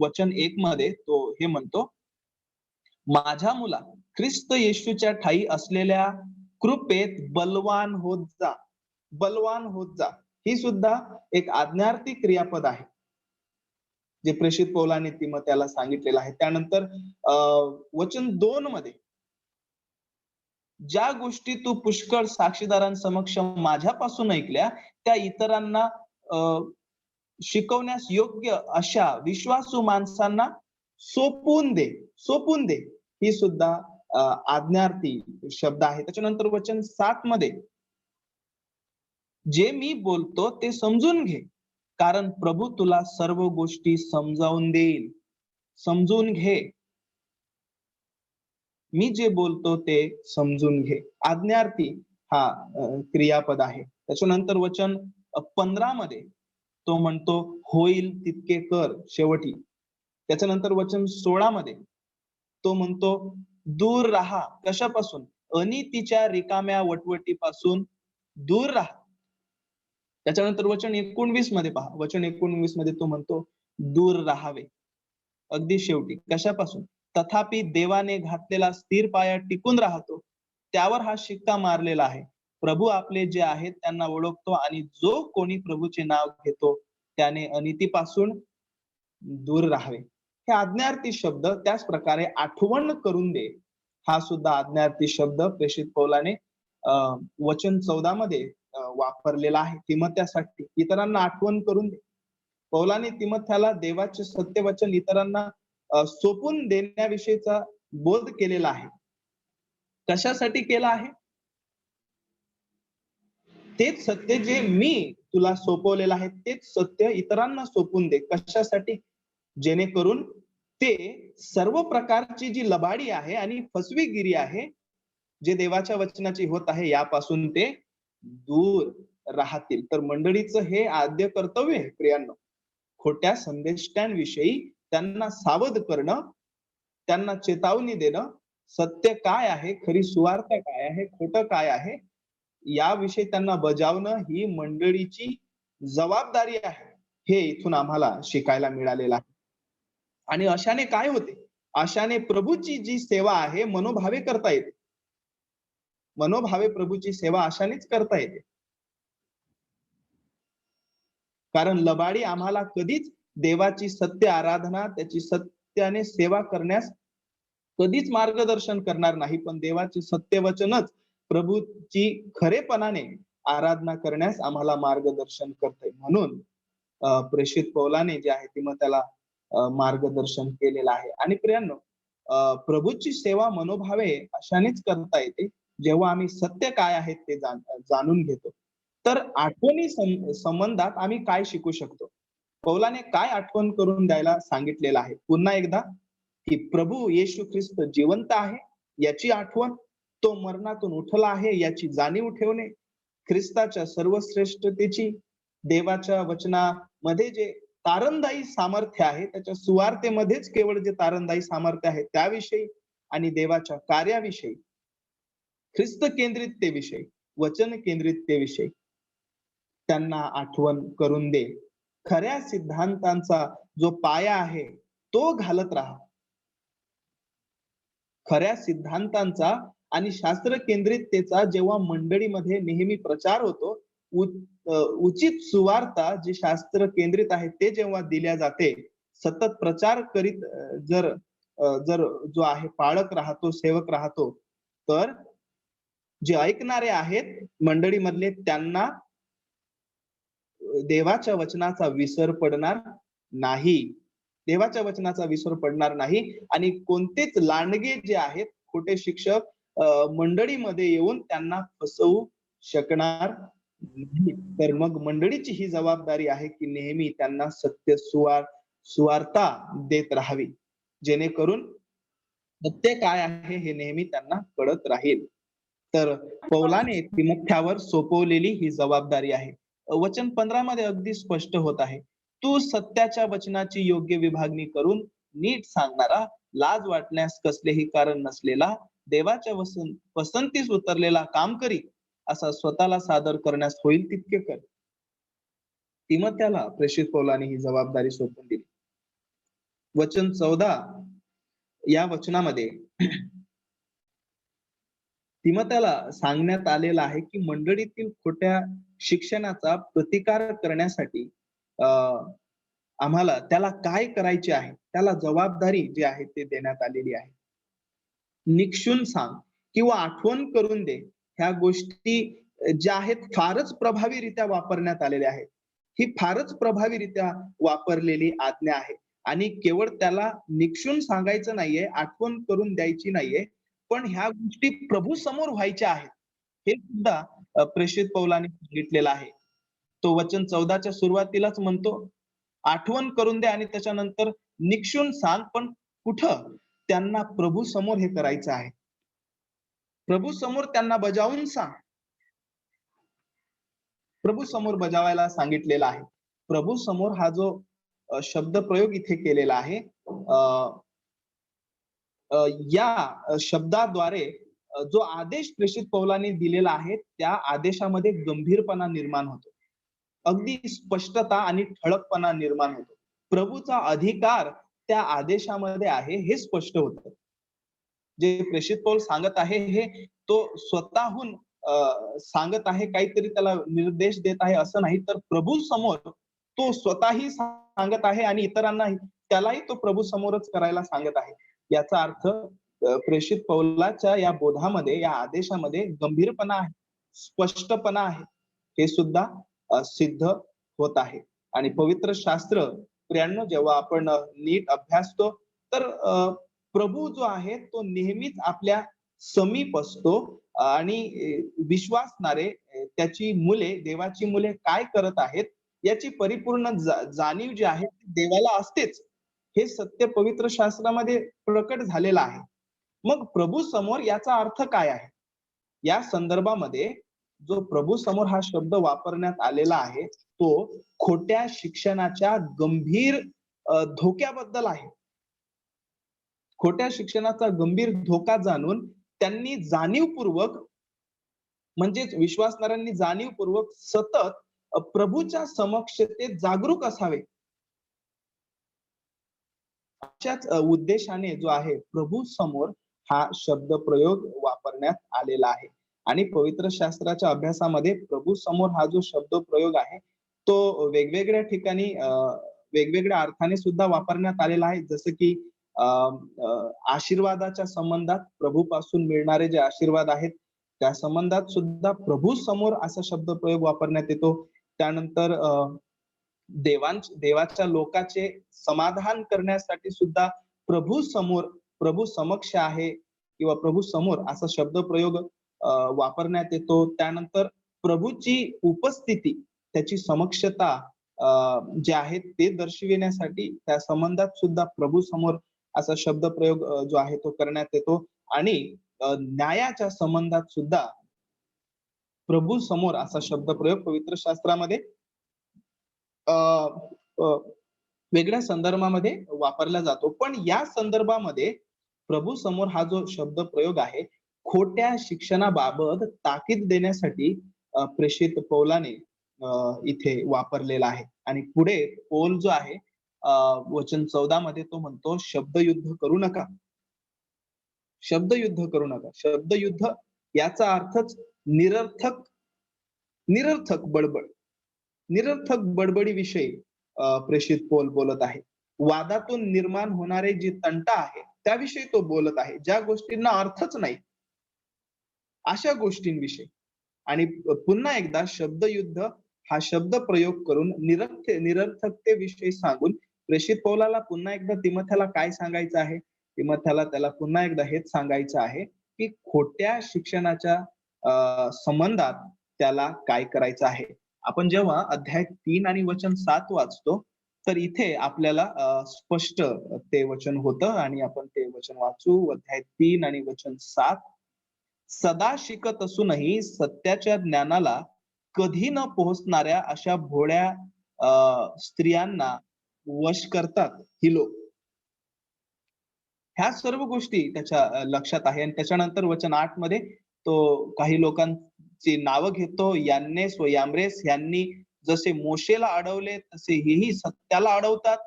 वचन 1 मध्ये तो हे म्हणतो, माझ्या मुला ख्रिस्त येशूच्या ठायी असलेल्या कृपेत बलवान होत जा. बलवान होत जा. ही सुद्धा एक आज्ञार्थी क्रियापद आहे, जे प्रेषित पौलाने तिमोथेला सांगितलेलं आहे. त्यानंतर वचन 2 मध्ये, ज्या गोष्टी तू पुष्कळ साक्षीदारांसमक्ष माझ्यापासून ऐकल्या, त्या इतरांना शिकवण्यास योग्य अशा विश्वासू माणसांना सोपून दे. सोपून दे. ही सुद्धा आज्ञार्थी शब्द आहे. त्याच्यानंतर वचन 7 मध्ये, जे मी बोलतो ते समजून घे, कारण प्रभू तुला सर्व गोष्टी समजावून देईल. समजून घे. मी जे बोलतो ते समजून घे. आज्ञार्थी हा क्रियापद आहे. त्याच्यानंतर वचन 15 मध्ये तो म्हणतो होईल तितके कर शेवटी. त्याच्यानंतर वचन 16 मध्ये तो म्हणतो दूर राहा. कशापासून? अनितीच्या रिकाम्या वटवटीपासून दूर राहा. त्याच्यानंतर वचन 19 मध्ये पहा. वचन 19 मध्ये तो म्हणतो दूर राहावे. अगदी शेवटी कशापासून? तथापि देवाने घातलेला स्थिर पाया टिकून राहतो, त्यावर हा शिक्का मारलेला आहे. प्रभू आपले जे आहेत त्यांना ओळखतो आणि जो कोणी प्रभूचे नाव घेतो त्याने अनितीपासून दूर राहावे. हे आज्ञार्थी शब्द. त्याच प्रकारे आठवण करून दे हा सुद्धा आज्ञार्थी शब्द प्रेषित पौलाने वचन 14 मध्ये वापरलेला आहे तिमोथेसाठी. इतरांना आठवण करून दे. पौलाने तिमोथेला देवाचे सत्यवचन इतरांना सोपून देण्याविषयीचा बोध केलेला आहे. कशासाठी केला आहे? तेच सत्य जे मी तुला सोपवलेलं आहे, तेच सत्य इतरांना सोपून दे. कशासाठी? जेणेकरून ते सर्व प्रकारची जी लबाडी आहे आणि फसवेगिरी आहे, जे देवाच्या वचनाची होत आहे, यापासून ते दूर राहतील. तर मंडळीचं हे आद्य कर्तव्य आहे प्रियांनो. खोट्या संदेष्टांविषयी त्यांना सावध करणं, त्यांना चेतावणी देणं, सत्य काय आहे, खरी सुवार्थ काय आहे, खोटं काय आहे, याविषयी त्यांना बजावणं ही मंडळीची जबाबदारी आहे. हे इथून आम्हाला शिकायला मिळालेलं आहे. आणि अशाने काय होते? अशाने प्रभूची जी सेवा आहे मनोभावे करता येते. मनोभावे प्रभूची सेवा अशानेच करता येते. कारण लबाडी आम्हाला कधीच देवाची सत्य आराधना, त्याची सत्याने सेवा करण्यास कधीच मार्गदर्शन करणार नाही. पण देवाचे सत्यवचनच प्रभूची खरेपणाने आराधना करण्यास आम्हाला मार्गदर्शन करते. म्हणून प्रेषित पौलाने जे आहे तिमोथेला मार्गदर्शन केलेलं आहे. आणि प्रियांनो, प्रभूची सेवा मनोभावे अशानेच करता येते जेव्हा आम्ही सत्य काय आहे ते जाणून घेतो. तर आठवणी संबंधात आम्ही काय शिकू शकतो? पौलाने काय आठवण करून द्यायला सांगितलेलं आहे? पुन्हा एकदा, की प्रभू येशू ख्रिस्त जिवंत आहे याची आठवण, तो मरणातून उठला आहे याची जाणीव ठेवणे, ख्रिस्ताच्या सर्वश्रेष्ठतेची, देवाच्या वचनामध्ये जे तारणदायी सामर्थ्य आहे, त्याच्या सुवार्तेमध्येच केवळ जे तारणदायी सामर्थ्य आहे त्याविषयी, आणि देवाच्या कार्याविषयी, ख्रिस्त केंद्रिततेविषयी, वचन केंद्रिततेविषयी त्यांना आठवण करून दे. खऱ्या सिद्धांतांचा जो पाया आहे तो घालत राहा. खऱ्या सिद्धांतांचा आणि शास्त्र केंद्रिततेचा जेव्हा मंडळीमध्ये नेहमी प्रचार होतो, उचित सुवार्ता जी शास्त्र केंद्रित आहे ते जेव्हा दिल्या जाते, सतत प्रचार करीत जर जो आहे पाळक राहतो, सेवक राहतो, तर जे ऐकणारे आहेत मंडळीमधले त्यांना देवाच्या वचनाचा विसर पडणार नाही. देवाच्या वचनाचा विसर पडणार नाही आणि कोणतेच लांडगे जे आहेत खोटे शिक्षक मंडळीमध्ये येऊन त्यांना फसवू शकणार नाही. तर मग मंडळीची ही जबाबदारी आहे की नेहमी त्यांना सत्य सुवार्ता देत राहावी, जेणेकरून सत्य काय आहे हे नेहमी त्यांना कळत राहील. तर पौलाने तिमोथ्यावर सोपवलेली ही जबाबदारी आहे. वचन 15 मध्ये अगदी स्पष्ट होत आहे. तू सत्याच्या वचनाची योग्य विभागणी करून नीट सांगणारा, लाज वाटण्यास कसलेही कारण नसलेला, देवाच्या पसंतीस उतरलेला काम करी, असा स्वतःला सादर करण्यास होईल तितके कर. तिमोथ्याला प्रेषित पौलाने ही जबाबदारी सोपवून दिली. वचन 14 या वचनामध्ये तिमोथ्याला सांगण्यात आलेलं आहे की मंडळीतील खोट्या शिक्षणाचा प्रतिकार करण्यासाठी आम्हाला त्याला काय करायचे आहे, त्याला जबाबदारी जी आहे ते देण्यात आलेली आहे. निक्षून सांग किंवा आठवण करून दे, ह्या गोष्टी ज्या आहेत फारच प्रभावीरित्या वापरण्यात आलेल्या आहेत. ही फारच प्रभावीरित्या वापरलेली आज्ञा आहे आणि केवळ त्याला निक्षून सांगायचं नाहीये, आठवण करून द्यायची नाहीये, पण ह्या गोष्टी प्रभू समोर व्हायच्या आहेत. हे सुद्धा प्रेषित पौलाने सांगितलेलं आहे. तो वचन 14च्या सुरुवातीलाच म्हणतो, आठवण करून दे आणि त्याच्यानंतर निक्षून सांग, पण कुठं? त्यांना प्रभू समोर हे करायचं आहे. प्रभू समोर त्यांना बजावून सांग. प्रभू समोर बजावायला सांगितलेला आहे. प्रभू समोर हा जो शब्द प्रयोग इथे केलेला आहे, या शब्दाद्वारे जो आदेश प्रेषित पौलाने दिलेला आहे, त्या आदेशामध्ये गंभीरपणा निर्माण होतो. अगदी स्पष्टता आणि ठळकपणा निर्माण होतो. प्रभूचा अधिकार त्या आदेशामध्ये आहे हे स्पष्ट होतं. जे प्रेषित पौल सांगत आहे हे तो स्वतःहून सांगत आहे, काहीतरी त्याला निर्देश देत आहे असं नाही, तर प्रभू समोर तो स्वतःही सांगत आहे आणि इतरांनाही त्यालाही तो प्रभू समोरच करायला सांगत आहे. याचा अर्थ प्रेषित पौलाच्या या बोधामध्ये, या आदेशामध्ये गंभीरपणा आहे, स्पष्टपणा आहे, हे सुद्धा सिद्ध होत आहे. आणि पवित्र शास्त्र प्रियांनो, जेव्हा आपण नीट अभ्यासतो तर प्रभू जो आहे तो नेहमीच आपल्या समीप असतो आणि विश्वासणारे त्याची मुले, देवाची मुले काय करत आहेत याची परिपूर्ण जाणीव जी आहे देवाला असतेच. हे सत्य पवित्र शास्त्रामध्ये प्रकट झालेलं आहे. मग प्रभू समोर याचा अर्थ काय आहे? या संदर्भामध्ये जो प्रभू समोर हा शब्द वापरण्यात आलेला आहे, तो खोट्या शिक्षणाच्या गंभीर धोक्याबद्दल आहे. खोट्या शिक्षणाचा गंभीर धोका जाणून त्यांनी जाणीवपूर्वक, म्हणजेच विश्वासणाऱ्यांनी जाणीवपूर्वक सतत प्रभूच्या समक्षतेत जागरूक असावे. अशाच उद्देशाने जो आहे प्रभू समोर हा शब्द प्रयोग वापरण्यात आलेला आहे. आणि पवित्र शास्त्राच्या अभ्यासामध्ये प्रभू समोर हा जो शब्द प्रयोग आहे तो वेगवेगळ्या ठिकाणी वेगवेगळ्या अर्थाने सुद्धा वापरण्यात आलेला आहे. जसं की आशीर्वादाच्या संबंधात प्रभूपासून मिळणारे जे आशीर्वाद आहेत त्या संबंधात सुद्धा प्रभू समोर असा शब्द प्रयोग वापरण्यात येतो. त्यानंतर देवाच्या लोकाचे समाधान करण्यासाठी सुद्धा प्रभू समोर, प्रभू समक्ष आहे किंवा प्रभू समोर असा शब्द प्रयोग वापरण्यात येतो. त्यानंतर प्रभूची उपस्थिती, त्याची समक्षता जे आहे ते दर्शविण्यासाठी त्या संबंधात सुद्धा प्रभू समोर असा शब्द प्रयोग जो आहे तो करण्यात येतो. आणि न्यायाच्या संबंधात सुद्धा प्रभू समोर असा शब्द प्रयोग पवित्र शास्त्रामध्ये वेगळ्या संदर्भामध्ये वापरला जातो. पण या संदर्भामध्ये प्रभू समोर हा जो शब्द प्रयोग आहे, खोट्या शिक्षणाबाबत ताकीद देण्यासाठी प्रेषित पौलाने इथे वापरलेला आहे. आणि पुढे पौल जो आहे वचन 14 मध्ये तो म्हणतो, शब्दयुद्ध करू नका. शब्दयुद्ध करू नका. शब्दयुद्ध याचा अर्थच निरर्थक निरर्थक बडबड, निरर्थक बडबडीविषयी प्रेषित पौल बोलत आहे. वादातून निर्माण होणारे जे तंटा आहे त्याविषयी तो बोलत आहे, ज्या गोष्टींना अर्थच नाही अशा गोष्टींविषयी. आणि पुन्हा एकदा शब्दयुद्ध हा शब्द प्रयोग करून निरर्थकतेविषयी सांगून प्रेषित पौलाला पुन्हा एकदा तिमोथेला काय सांगायचं आहे? तिमोथेला त्याला पुन्हा एकदा हेच सांगायचं आहे, की खोट्या शिक्षणाच्या संबंधात त्याला काय करायचं आहे. आपण जेव्हा अध्याय 3 आणि वचन 7 वाचतो, तर इथे आपल्याला स्पष्ट ते वचन होतं आणि आपण ते वचन वाचू. अध्याय 3 आणि वचन 7. सदा शिकत असूनही सत्याच्या ज्ञानाला कधी न पोहोचणाऱ्या अशा भोळ्या स्त्रियांना वश करतात ही लोक. ह्या सर्व गोष्टी त्याच्या लक्षात आहे आणि त्याच्यानंतर वचन 8 मध्ये तो काही लोकांची नावं घेतो. यान्नेस व याम्ब्रेस यांनी जसे मोशेला अडवले तसे हेही सत्याला अडवतात.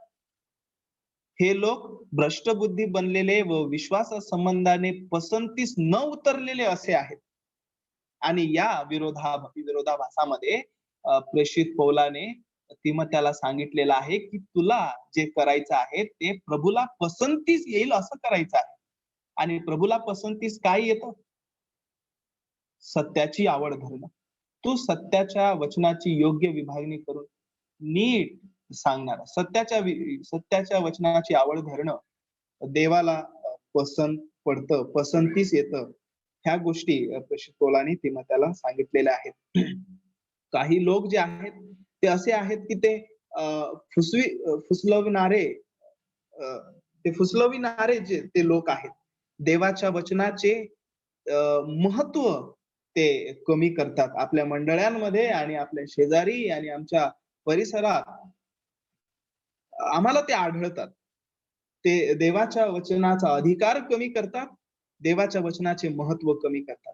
हे लोक भ्रष्टबुद्धी बनलेले व विश्वासासंबंधाने पसंतीस न उतरलेले असे आहेत. आणि या विरोधाभासामध्ये प्रेषित पौलाने तिमोथेला सांगितलेलं आहे, की तुला जे करायचं आहे ते प्रभूला पसंतीस येईल असं करायचं आहे. आणि प्रभूला पसंतीस काय येतं? सत्याची आवड धरणं. तू सत्याच्या वचनाची योग्य विभागणी करून नीट सांगणार. सत्याच्या वचनाची आवड धरणं देवाला पसंत पडतं, पसंतीस येतं. ह्या गोष्टी प्रेषित पौलाने तिमोथेला सांगितलेल्या आहेत. काही लोक जे आहेत ते असे आहेत की ते फुसलविणारे फुसलविणारे जे ते लोक आहेत. देवाच्या वचनाचे महत्व ते कमी करतात. आपल्या मंडळांमध्ये आणि आपल्या शेजारी आणि आमच्या परिसरात आम्हाला ते आढळतात. ते देवाच्या वचनाचा अधिकार कमी करतात. देवाच्या वचनाचे महत्व कमी करतात.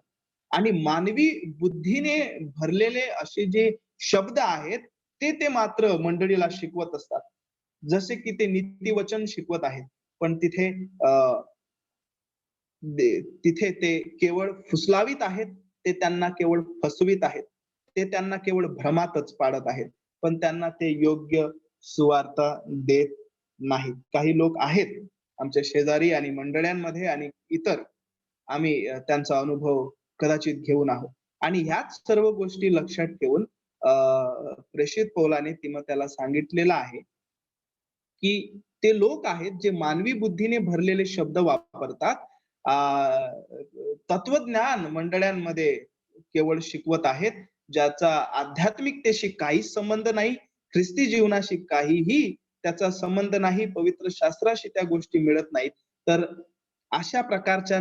आणि मानवी बुद्धीने भरलेले असे जे शब्द आहेत, ते मात्र मंडळीला शिकवत असतात. जसे की ते नीतिवचन शिकवत आहेत. पण तिथे ते केवळ फुसलावीत आहेत. ते त्यांना केवळ फसवीत आहेत. ते त्यांना केवळ भ्रमातच पाडत आहेत. पण त्यांना ते योग्य सुवार्ता देत नाहीत. काही लोक आहेत आमच्या शेजारी आणि मंडळांमध्ये आणि इतर आम्ही त्यांचा अनुभव कदाचित घेऊन आहोत. आणि ह्याच सर्व गोष्टी लक्षात ठेवून प्रेषित पौलाने तिमोथेला सांगितलेलं आहे, की ते लोक आहेत जे मानवी बुद्धीने भरलेले शब्द वापरतात. तत्वज्ञान मंडळांमध्ये केवळ शिकवत आहेत, ज्याचा आध्यात्मिकतेशी काहीच संबंध नाही, ख्रिस्ती जीवनाशी काहीही त्याचा संबंध नाही, पवित्र शास्त्राशी त्या गोष्टी मिळत नाहीत. तर अशा प्रकारच्या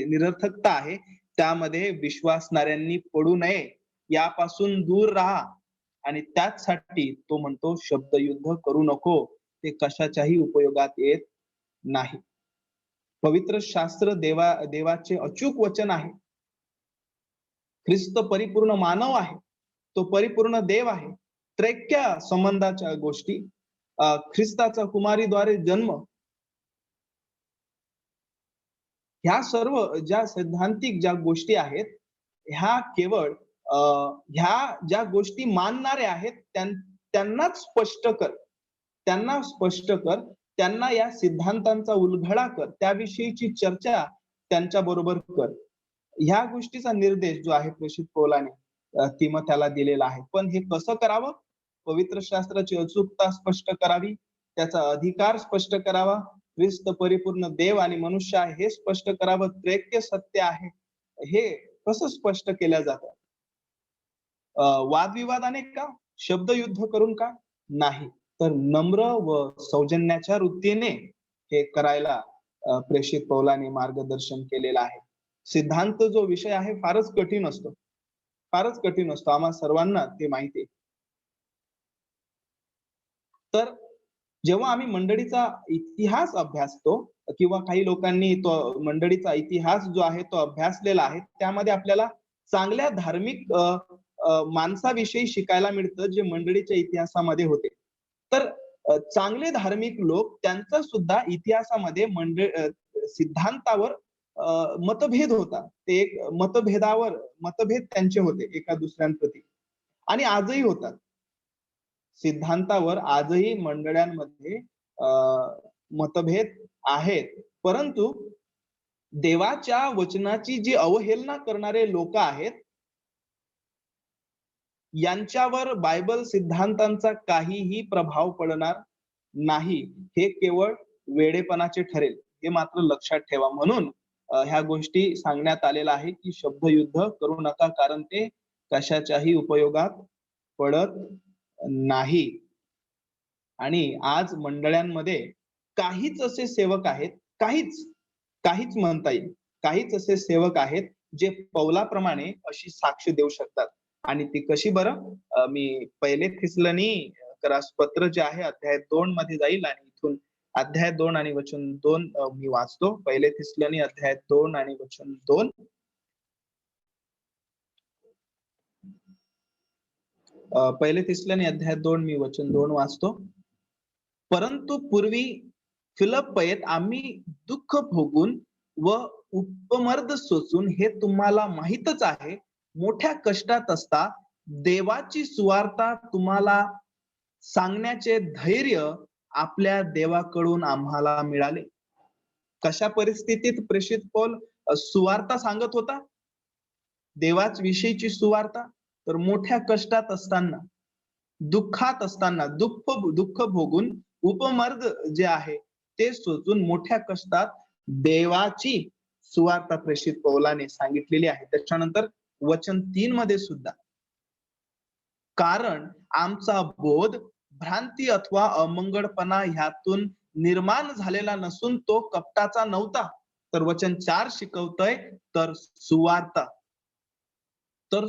निरर्थकता आहे, त्यामध्ये विश्वासणाऱ्यांनी पडू नये, यापासून दूर राहा. आणि त्याचसाठी तो म्हणतो शब्दयुद्ध करू नको, ते कशाच्याही उपयोगात येत नाही. पवित्र शास्त्र देवाचे अचूक वचन आहे. ख्रिस्त परिपूर्ण मानव आहे. तो परिपूर्ण देव आहे. त्रैक्य संबंधाच्या गोष्टी, ख्रिस्ताचा कुमारीद्वारे जन्म, ह्या सर्व ज्या सैद्धांतिक ज्या गोष्टी आहेत, ह्या केवळ ह्या ज्या गोष्टी मानणारे आहेत त्यांनाच स्पष्ट कर. त्यांना स्पष्ट कर. त्यांना या सिद्धांतांचा उलगडा कर. त्याविषयीची चर्चा त्यांच्या बरोबर कर. ह्या गोष्टीचा निर्देश जो आहे प्रेषित पौलाने तिमोथेला दिलेला आहे. पण हे कसं करावं? पवित्र शास्त्राची अचूकता स्पष्ट करावी. त्याचा अधिकार स्पष्ट करावा. ख्रिस्त परिपूर्ण देव आणि मनुष्य आहे हे स्पष्ट करावं. त्रैक्य सत्य आहे हे कसं स्पष्ट केलं जातं? वादविवादाने का? शब्दयुद्ध करून का? नाही. तर नम्र व सौजन्याच्या वृत्तीने हे करायला प्रेषित पौलाने मार्गदर्शन केलेलं आहे. सिद्धांत जो विषय आहे फारच कठीण असतो. फारच कठीण असतो. आम्हा सर्वांना ते माहिती आहे. तर जेव्हा आम्ही मंडळीचा इतिहास अभ्यासतो किंवा काही लोकांनी तो मंडळीचा इतिहास जो आहे तो अभ्यासलेला आहे, त्यामध्ये आपल्याला चांगल्या धार्मिक माणसाविषयी शिकायला मिळतं जे मंडळीच्या इतिहासामध्ये होते. तर चांगले धार्मिक लोक त्यांचा सुद्धा इतिहासामध्ये सिद्धांतावर मतभेद होता. ते एक मतभेद त्यांचे होते एका दुसऱ्यांप्रती आणि आजही होतात. सिद्धांतावर आजही मंडळांमध्ये मतभेद आहेत. परंतु देवाच्या वचनाची जी अवहेलना करणारे लोक आहेत, यांच्यावर बायबल सिद्धांतांचा काहीही प्रभाव पडणार नाही. हे केवळ वेडेपणाचे ठरेल, हे मात्र लक्षात ठेवा. म्हणून ह्या गोष्टी सांगण्यात आलेल्या आहे की शब्दयुद्ध करू नका, कारण ते कशाच्याही उपयोगात पडत नाही. आणि आज मंडळांमध्ये काहीच असे सेवक आहेत, काहीच म्हणता येईल, काहीच असे सेवक आहेत जे पौलाप्रमाणे अशी साक्ष देऊ शकतात. आणि ती कशी बरं? मी पहिले पत्र जे आहे अध्याय 2 मध्ये जाईल आणि इथून अध्याय 2 आणि वचन 2 मी वाचतो. पहिले अध्याय 2 आणि वचन 2. पहिले अध्याय 2 मी वचन 2 वाचतो. परंतु पूर्वी फिलिप्पीत आम्ही दुःख भोगून व उपमर्द सोसून, हे तुम्हाला माहीतच आहे, मोठ्या कष्टात असता देवाची सुवार्ता तुम्हाला सांगण्याचे धैर्य आपल्या देवाकडून आम्हाला मिळाले. कशा परिस्थितीत प्रेषित पौल सुवार्ता सांगत होता? देवाच विषयीची सुवार्ता. तर मोठ्या कष्टात असताना, दुःखात असताना, दुःख भोगून उपमर्द जे आहे ते सोचून मोठ्या कष्टात देवाची सुवार्ता प्रेषित पौलाने सांगितलेली आहे. त्याच्यानंतर वचन 3 मध्ये सुद्धा, कारण आमचा बोध भ्रांती अथवा अमंगळपणा ह्यातून निर्माण झालेला नसून तो कपटाचा नव्हता. तर वचन 4 शिकवतोय तर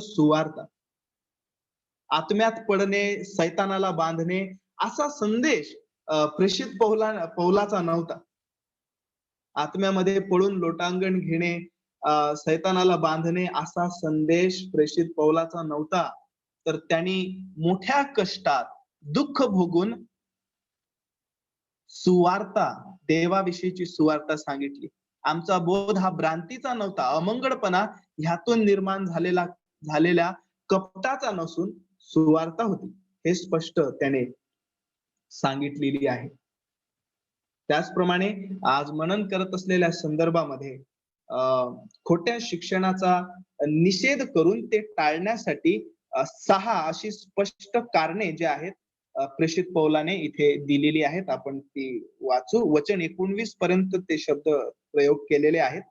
सुवार्ता आत्म्यात पडणे, सैतानाला बांधणे असा संदेश प्रेषित पौलाचा नव्हता. आत्म्यामध्ये पडून लोटांगण घेणे, सैतानाला बांधणे असा संदेश प्रेषित पौलाचा नव्हता. तर त्यांनी मोठ्या कष्टात दुःख भोगून सुवार्ता, देवाविषयीची सुवार्ता सांगितली. आमचा बोध हा भ्रांतीचा नव्हता, अमंगळपणा ह्यातून निर्माण झालेल्या कपटाचा नसून सुवार्ता होती. हे स्पष्ट त्याने सांगितलेली आहे. त्याचप्रमाणे आज मनन करत असलेल्या संदर्भामध्ये खोट्या शिक्षणाचा निषेध करून ते टाळण्यासाठी 6 अशी स्पष्ट कारणे जे आहेत प्रेषित पौलाने इथे दिलेली आहेत. आपण ती वाचू. वचन 19 पर्यंत ते शब्द प्रयोग केलेले आहेत.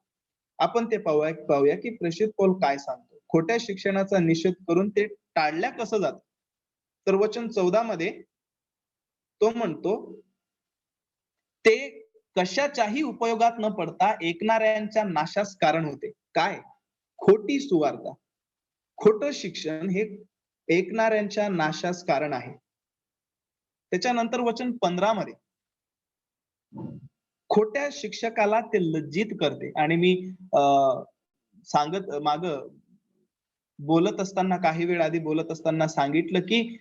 आपण ते पाहूया की प्रेषित पौल काय सांगतो. खोट्या शिक्षणाचा निषेध करून ते टाळल्या कसं जात? तर वचन 14 मध्ये तो म्हणतो, ते कशाच्याही उपयोगात न पडता ऐकणाऱ्यांच्या नाशास कारण होते. काय? खोटी सुवार्ता, खोटं शिक्षण हे ऐकणाऱ्यांच्या नाशास कारण आहे. त्याच्यानंतर वचन 15 मध्ये खोट्या शिक्षकाला ते लज्जित करते. आणि मी काही वेळ आधी बोलत असताना सांगितलं की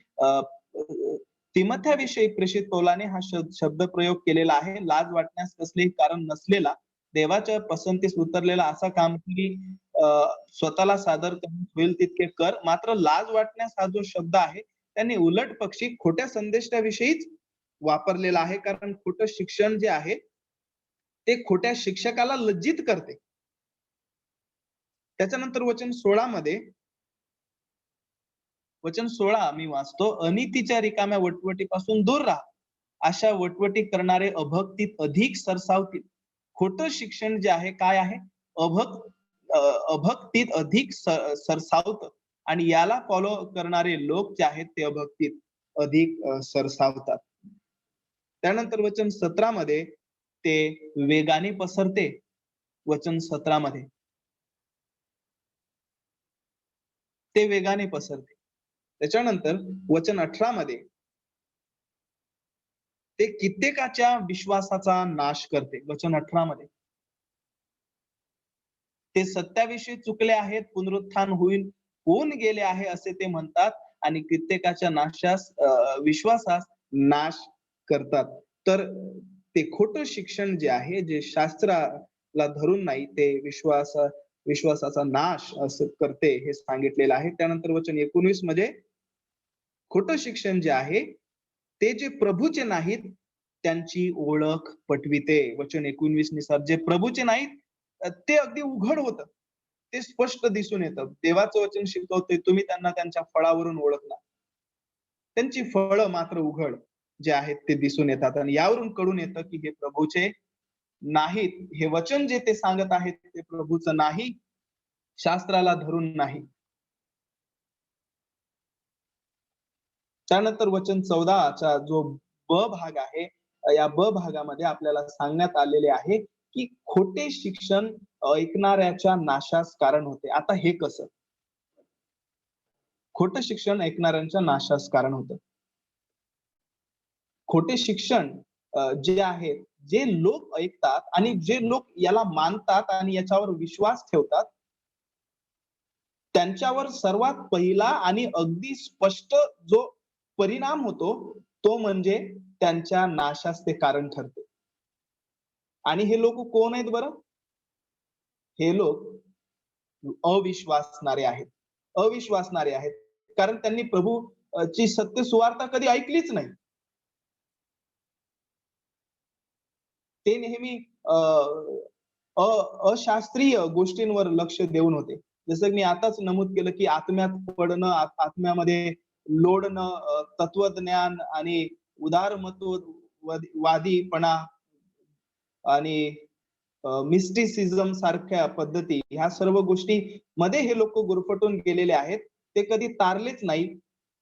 तिमोथेविषयी प्रेषित पौलाने हा शब्द प्रयोग केलेला आहे. लाज वाटण्यास कसलेही कारण नसलेला, देवाच्या पसंतीस उतरलेला असा कामगिरी स्वतःला सादर होईल तितके कर. मात्र लाज वाटण्यास हा जो शब्द आहे त्यांनी उलट पक्षी खोट्या संदेशाविषयीच वापरलेला आहे. कारण खोटं शिक्षण जे आहे ते खोट्या शिक्षकाला लज्जित करते. त्याच्यानंतर वचन 16 मी वाचतो. अनितीच्या रिकाम्या वटवटीपासून दूर राहा. अशा वटवटी करणारे अभक्तीत अधिक सरसावतील. खोटं शिक्षण जे आहे काय आहे? अभक्तीत अधिक सरसावतं. आणि याला फॉलो करणारे लोक जे आहेत ते अभक्तीत अधिक सरसावतात. त्यानंतर वचन 17 मध्ये ते वेगाने पसरते. वचन 17 मध्ये ते वेगाने पसरते. त्याच्यानंतर वचन 18 मध्ये ते कित्येकाच्या विश्वासाचा नाश करते. वचन 18 मध्ये ते सत्याविषयी चुकले आहेत, पुनरुत्थान होऊन गेले आहे असे ते म्हणतात आणि कित्येकाच्या विश्वासास नाश करतात. तर ते खोटं शिक्षण जे आहे, जे शास्त्राला धरून नाही, ते विश्वासाचा नाश असं करते हे सांगितलेलं आहे. त्यानंतर वचन 19 मध्ये खोटं शिक्षण जे आहे ते जे प्रभूचे नाहीत त्यांची ओळख पटविते. वचन 19 नुसार जे प्रभूचे नाहीत ते अगदी उघड होतं. ते स्पष्ट दिसून येतं. देवाचं वचन शिकवतंय, तुम्ही त्यांना त्यांच्या फळावरून ओळखणार. त्यांची फळं मात्र उघड जे आहेत ते दिसून येतात आणि यावरून कळून येतं की हे प्रभूचे नाहीत. हे वचन जे ते सांगत आहेत ते प्रभूचं नाही, शास्त्राला धरून नाही. त्यानंतर वचन 14चा जो ब भाग आहे, या ब भागामध्ये आपल्याला सांगण्यात आलेले आहे, की खोटे शिक्षण ऐकणाऱ्याच्या नाशास कारण होते. आता हे कसं? खोटं शिक्षण ऐकणाऱ्यांच्या नाशास कारण होतं. खोटे शिक्षण जे आहेत, जे लोक ऐकतात आणि जे लोक याला मानतात आणि याच्यावर विश्वास ठेवतात, त्यांच्यावर सर्वात पहिला आणि अगदी स्पष्ट जो परिणाम होतो, तो म्हणजे त्यांच्या नाशास ते कारण ठरते. आणि हे लोक कोण आहेत बरं? हे लोक अविश्वासणारे आहेत. अविश्वासणारे आहेत. कारण त्यांनी प्रभू ची सत्य सुवार्ता कधी ऐकलीच नाही. ते नेहमी अ, अ अशास्त्रीय गोष्टींवर लक्ष देऊन होते. जसं मी आताच नमूद केलं, की आत्म्यात पडणं, आत्म्यामध्ये लोळणं, तत्वज्ञान आणि उदारमत्व वादीपणा आणि मिस्टिसिझम सारख्या पद्धती ह्या सर्व गोष्टी मध्ये हे लोक गुरफटून गेलेले आहेत. ते कधी तारलेच नाही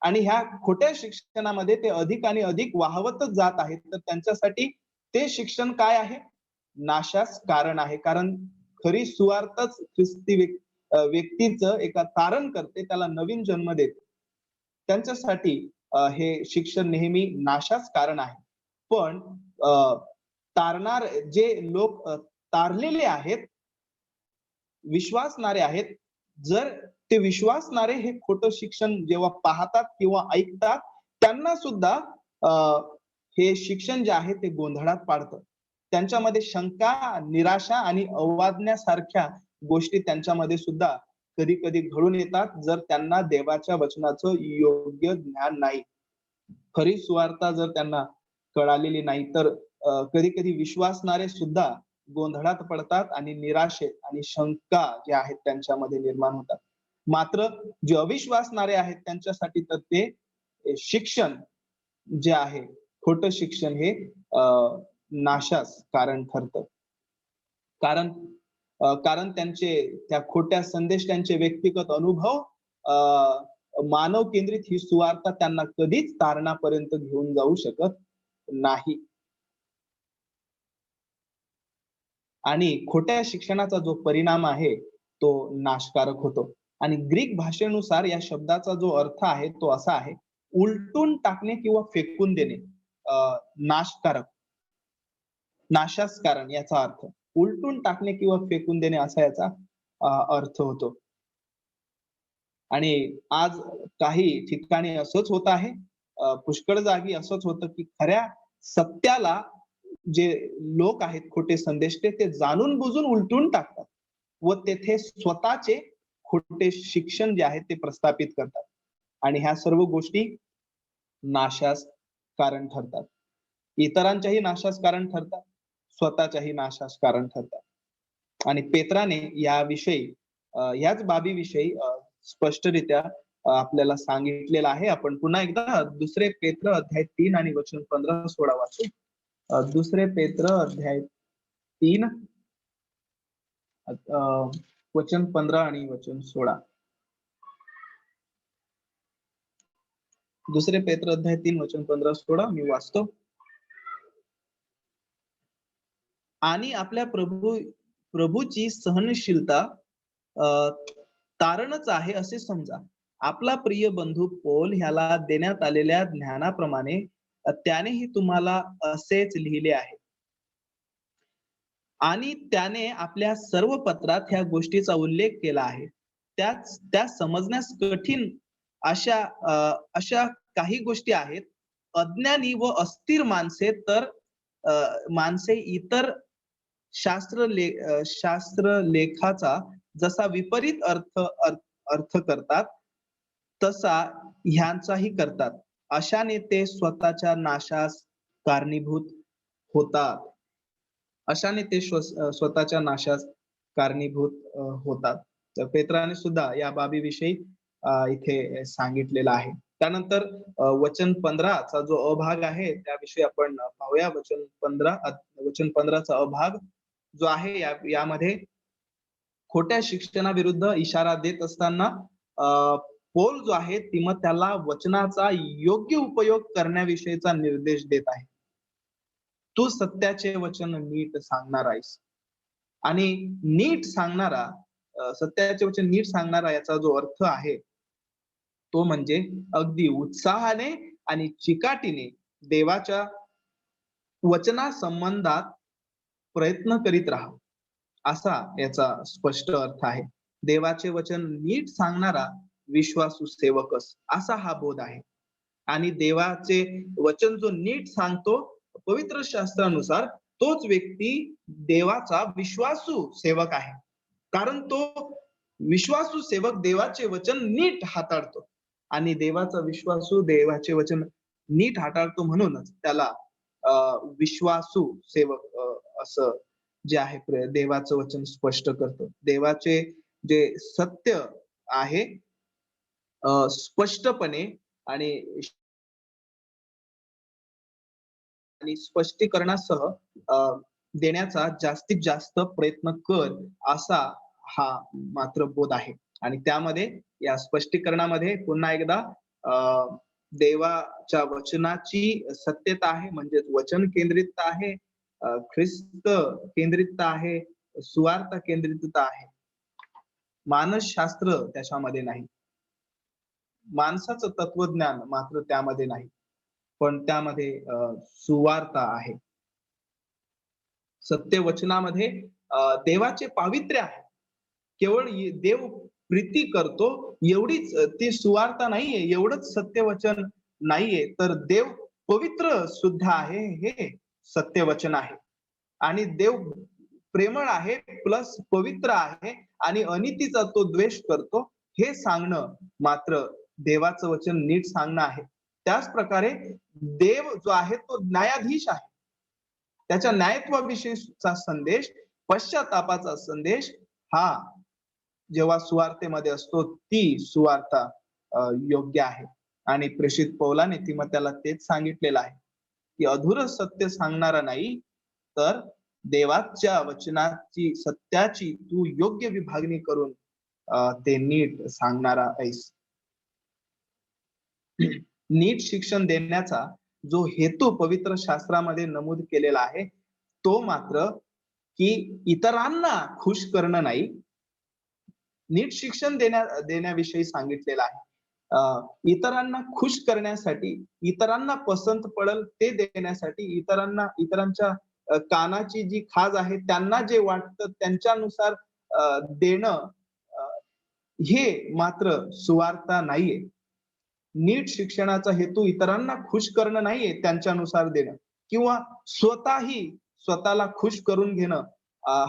आणि ह्या खोट्या शिक्षणामध्ये ते अधिक आणि अधिक वाहवतच जात आहेत. तर त्यांच्यासाठी ते शिक्षण काय आहे? नाशास कारण आहे. कारण खरी सुवार्थच ख्रिस्ती व्यक्तीचं एका तारण करते, त्याला नवीन जन्म देते. त्यांच्यासाठी हे शिक्षण नेहमी नाशास कारण आहे. पण तारणार जे लोक तारलेले आहेत, विश्वासणारे आहेत, जर ते विश्वासणारे हे खोटं शिक्षण जेव्हा पाहतात किंवा ऐकतात, त्यांना सुद्धा अ, हे शिक्षण जे आहे ते गोंधळात पाडतं. त्यांच्यामध्ये शंका, निराशा आणि अववादण्यासारख्या गोष्टी त्यांच्यामध्ये सुद्धा कधी-कधी घडून येतात, जर त्यांना देवाच्या वचनाचं योग्य ज्ञान नाही. खरी सुवार्ता जर त्यांना कळालेली नाही, तर कधी-कधी विश्वासणारे सुद्धा गोंधळात पडतात आणि निराशेत आणि शंका ज्या आहेत त्यांच्यामध्ये निर्माण होतात. मात्र जे अविश्वासणारे आहेत त्यांच्यासाठी तर ते शिक्षण जे आहे, खोटं शिक्षण हे नाशास कारण ठरतं. कारण कारण त्यांचे त्या खोट्या संदेश, त्यांचे व्यक्तिगत अनुभव मानव केंद्रित ही सुवार्ता त्यांना कधीच तारणापर्यंत घेऊन जाऊ शकत नाही. आणि खोट्या शिक्षणाचा जो परिणाम आहे, तो नाशकारक होतो. आणि ग्रीक भाषेनुसार या शब्दाचा जो अर्थ आहे, तो असा आहे, उलटून टाकणे किंवा फेकून देणे. नाशकारक, नाशास कारण याचा अर्थ. उलटून टाकणे किंवा फेकून देणे असा याचा अर्थ होतो. आणि आज काही ठिकाणी असंच होत आहे. पुष्कळ जागी असंच होतं, की खऱ्या सत्याला जे लोक आहेत खोटे संदेष्टे ते जाणून बुजून उलटून टाकतात व तेथे स्वतःचे खोटे शिक्षण जे आहे ते प्रस्थापित करतात आणि ह्या सर्व गोष्टी नाशास कारण ठरतात. इतरांच्याही नाशास कारण ठरतात, स्वतःच्याही नाशास कारण ठरतात. आणि पेत्राने याविषयी याच बाबीविषयी स्पष्टरित्या आपल्याला सांगितलेलं आहे. आपण पुन्हा एकदा दुसरे पेत्र अध्याय 3 आणि वचन 15-16 वाचू. दुसरे पेत्र अध्याय 3 वचन 15 आणि वचन 16. दुसरे पेत्र अध्याय 3 वचन 15-16 मी वाचतो. आणि आपल्या प्रभूची सहनशीलता तारणच आहे असे समजा. आपला प्रिय बंधू पौल ह्याला देण्यात आलेल्या ज्ञानाप्रमाणे त्यानेही तुम्हाला असेच लिहिले आहे. आणि त्याने आपल्या सर्व पत्रात ह्या गोष्टीचा उल्लेख केला आहे. त्या समजण्यास कठीण अशा काही गोष्टी आहेत. अज्ञानी व अस्थिर माणसे तर माणसे इतर शास्त्र लेखाचा जसा विपरीत अर्थ करतात, तसा ह्यांचाही करतात. अशाने ते स्वतःच्या नाशास कारणीभूत होतात. अशाने ते स्वतःच्या नाशास कारणीभूत होतात. तर पेत्राने सुद्धा या बाबीविषयी इथे सांगितलेलं आहे. त्यानंतर वचन 15चा जो अभाग आहे त्याविषयी आपण पाहूया. वचन 15चा अभाग जो आहे यामध्ये खोट्या शिक्षणाविरुद्ध इशारा देत असताना पौल जो आहे तिमोथेला वचनाचा योग्य उपयोग करण्याविषयीचा निर्देश देत आहे. तू सत्याचे वचन नीट सांगणार आहेस आणि नीट सांगणारा सत्याचे वचन नीट सांगणारा याचा जो अर्थ आहे तो म्हणजे अगदी उत्साहाने आणि चिकाटीने देवाच्या वचनासंबंधात प्रयत्न करीत राहा, असा याचा स्पष्ट अर्थ आहे. देवाचे वचन नीट सांगणारा विश्वासू सेवकच असा हा बोध आहे. आणि देवाचे वचन जो नीट सांगतो पवित्र शास्त्रानुसार तोच व्यक्ती देवाचा विश्वासू सेवक आहे. कारण तो विश्वासू सेवक देवाचे वचन नीट हाताळतो आणि देवाचा विश्वासू देवाचे वचन नीट हाताळतो म्हणूनच त्याला विश्वासू सेवक असं जे आहे देवाचं वचन स्पष्ट करतो. देवाचे जे सत्य आहे स्पष्टपणे आणि स्पष्टीकरणासह देण्याचा जास्तीत जास्त प्रयत्न कर असा हा मात्र बोध आहे. आणि त्यामध्ये या स्पष्टीकरणामध्ये पुन्हा एकदा देवाच्या वचनाची सत्यता आहे, म्हणजे वचन केंद्रितता आहे, ख्रिस्त केंद्रितता आहे, सुवार्थ केंद्रितता आहे. मानसशास्त्र त्याच्यामध्ये नाही, माणसाचं तत्वज्ञान मात्र त्यामध्ये नाही, पण त्यामध्ये सुवार्ता आहे. सत्य वचनामध्ये देवाचे पावित्र्य आहे. केवळ देव प्रीती करतो एवढीच ती सुवार्ता नाहीये, एवढंच सत्य वचन नाहीये, तर देव पवित्र सुद्धा आहे हे सत्य वचन आहे. आणि देव प्रेमळ आहे प्लस पवित्र आहे आणि अनितीचा तो द्वेष करतो हे सांगणं मात्र देवाचं वचन नीट सांगणं आहे. त्याच प्रकारे देव जो आहे तो न्यायाधीश आहे. त्याच्या न्यायत्वाविषयीचा संदेश, पश्चातापाचा संदेश हा जेव्हा सुवार्तेमध्ये असतो ती सुवार्ता योग्य आहे. आणि प्रेषित पौलाने तिमोथेला तेच सांगितलेलं आहे की अधुरं सत्य सांगणारा नाही, तर देवाच्या वचनाची सत्याची तू योग्य विभागणी करून ते नीट सांगणारा आहेस. नीट शिक्षण देण्याचा जो हेतू पवित्र शास्त्रामध्ये नमूद केलेला आहे तो मात्र की इतरांना खुश करणं नाही, नीट शिक्षण देण्याविषयी सांगितलेलं आहे. इतरांना खुश करण्यासाठी, इतरांना पसंत पडेल ते देण्यासाठी, इतरांच्या कानाची जी खाज आहे त्यांना जे वाटतं त्यांच्यानुसार देणं हे मात्र सुवार्ता नाहीये. नीट शिक्षणाचा हेतू इतरांना खुश करणं नाहीये, त्यांच्यानुसार देणं किंवा स्वतःला खुश करून घेणं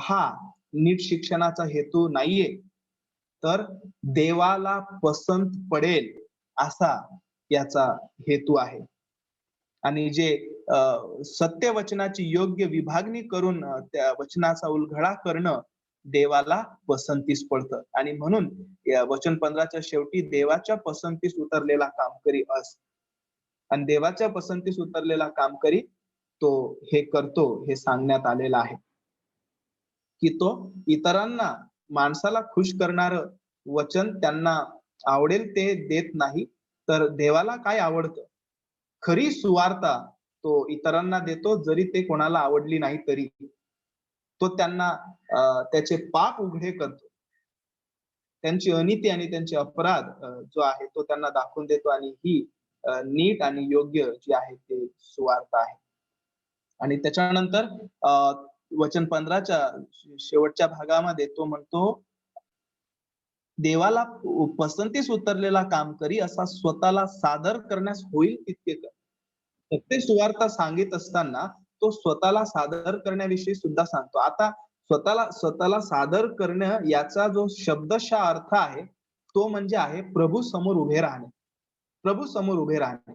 हा नीट शिक्षणाचा हेतू नाहीये, तर देवाला पसंत पडेल असा याचा हेतू आहे. आणि जे सत्य वचनाची योग्य विभागणी करून त्या वचनाचा उलगडा करणं देवाला पसंतीस पडतं. आणि म्हणून या वचन 15च्या शेवटी देवाच्या पसंतीस उतरलेला कामकरी आणि देवाच्या पसंतीस उतरलेला कामकरी तो हे करतो हे सांगण्यात आलेलं आहे की तो इतरांना, माणसाला खुश करणारं वचन त्यांना आवडेल ते देत नाही, तर देवाला काय आवडतं खरी सुवार्ता तो इतरांना देतो, जरी ते कोणाला आवडली नाही तरी. तो त्यांना त्याचे पाप उघडे करतो, त्यांची अनिती आणि त्यांचे अपराध जो आहे तो त्यांना दाखवून देतो. आणि ही नीट आणि योग्य जी आहे ते सुवार्ता आहे. आणि त्याच्यानंतर वचन 15च्या शेवटच्या भागामध्ये तो म्हणतो देवाला पसंतीस उतरलेला कामकरी असा स्वतःला सादर करण्यास होईल तितके कर. सत्य सुवार्ता सांगित असताना तो स्वतःला सादर करण्याविषयी सुद्धा सांगतो. आता स्वतःला सादर करणं याचा जो शब्दशः अर्थ आहे तो म्हणजे आहे प्रभू समोर उभे राहणे. प्रभू समोर उभे राहणे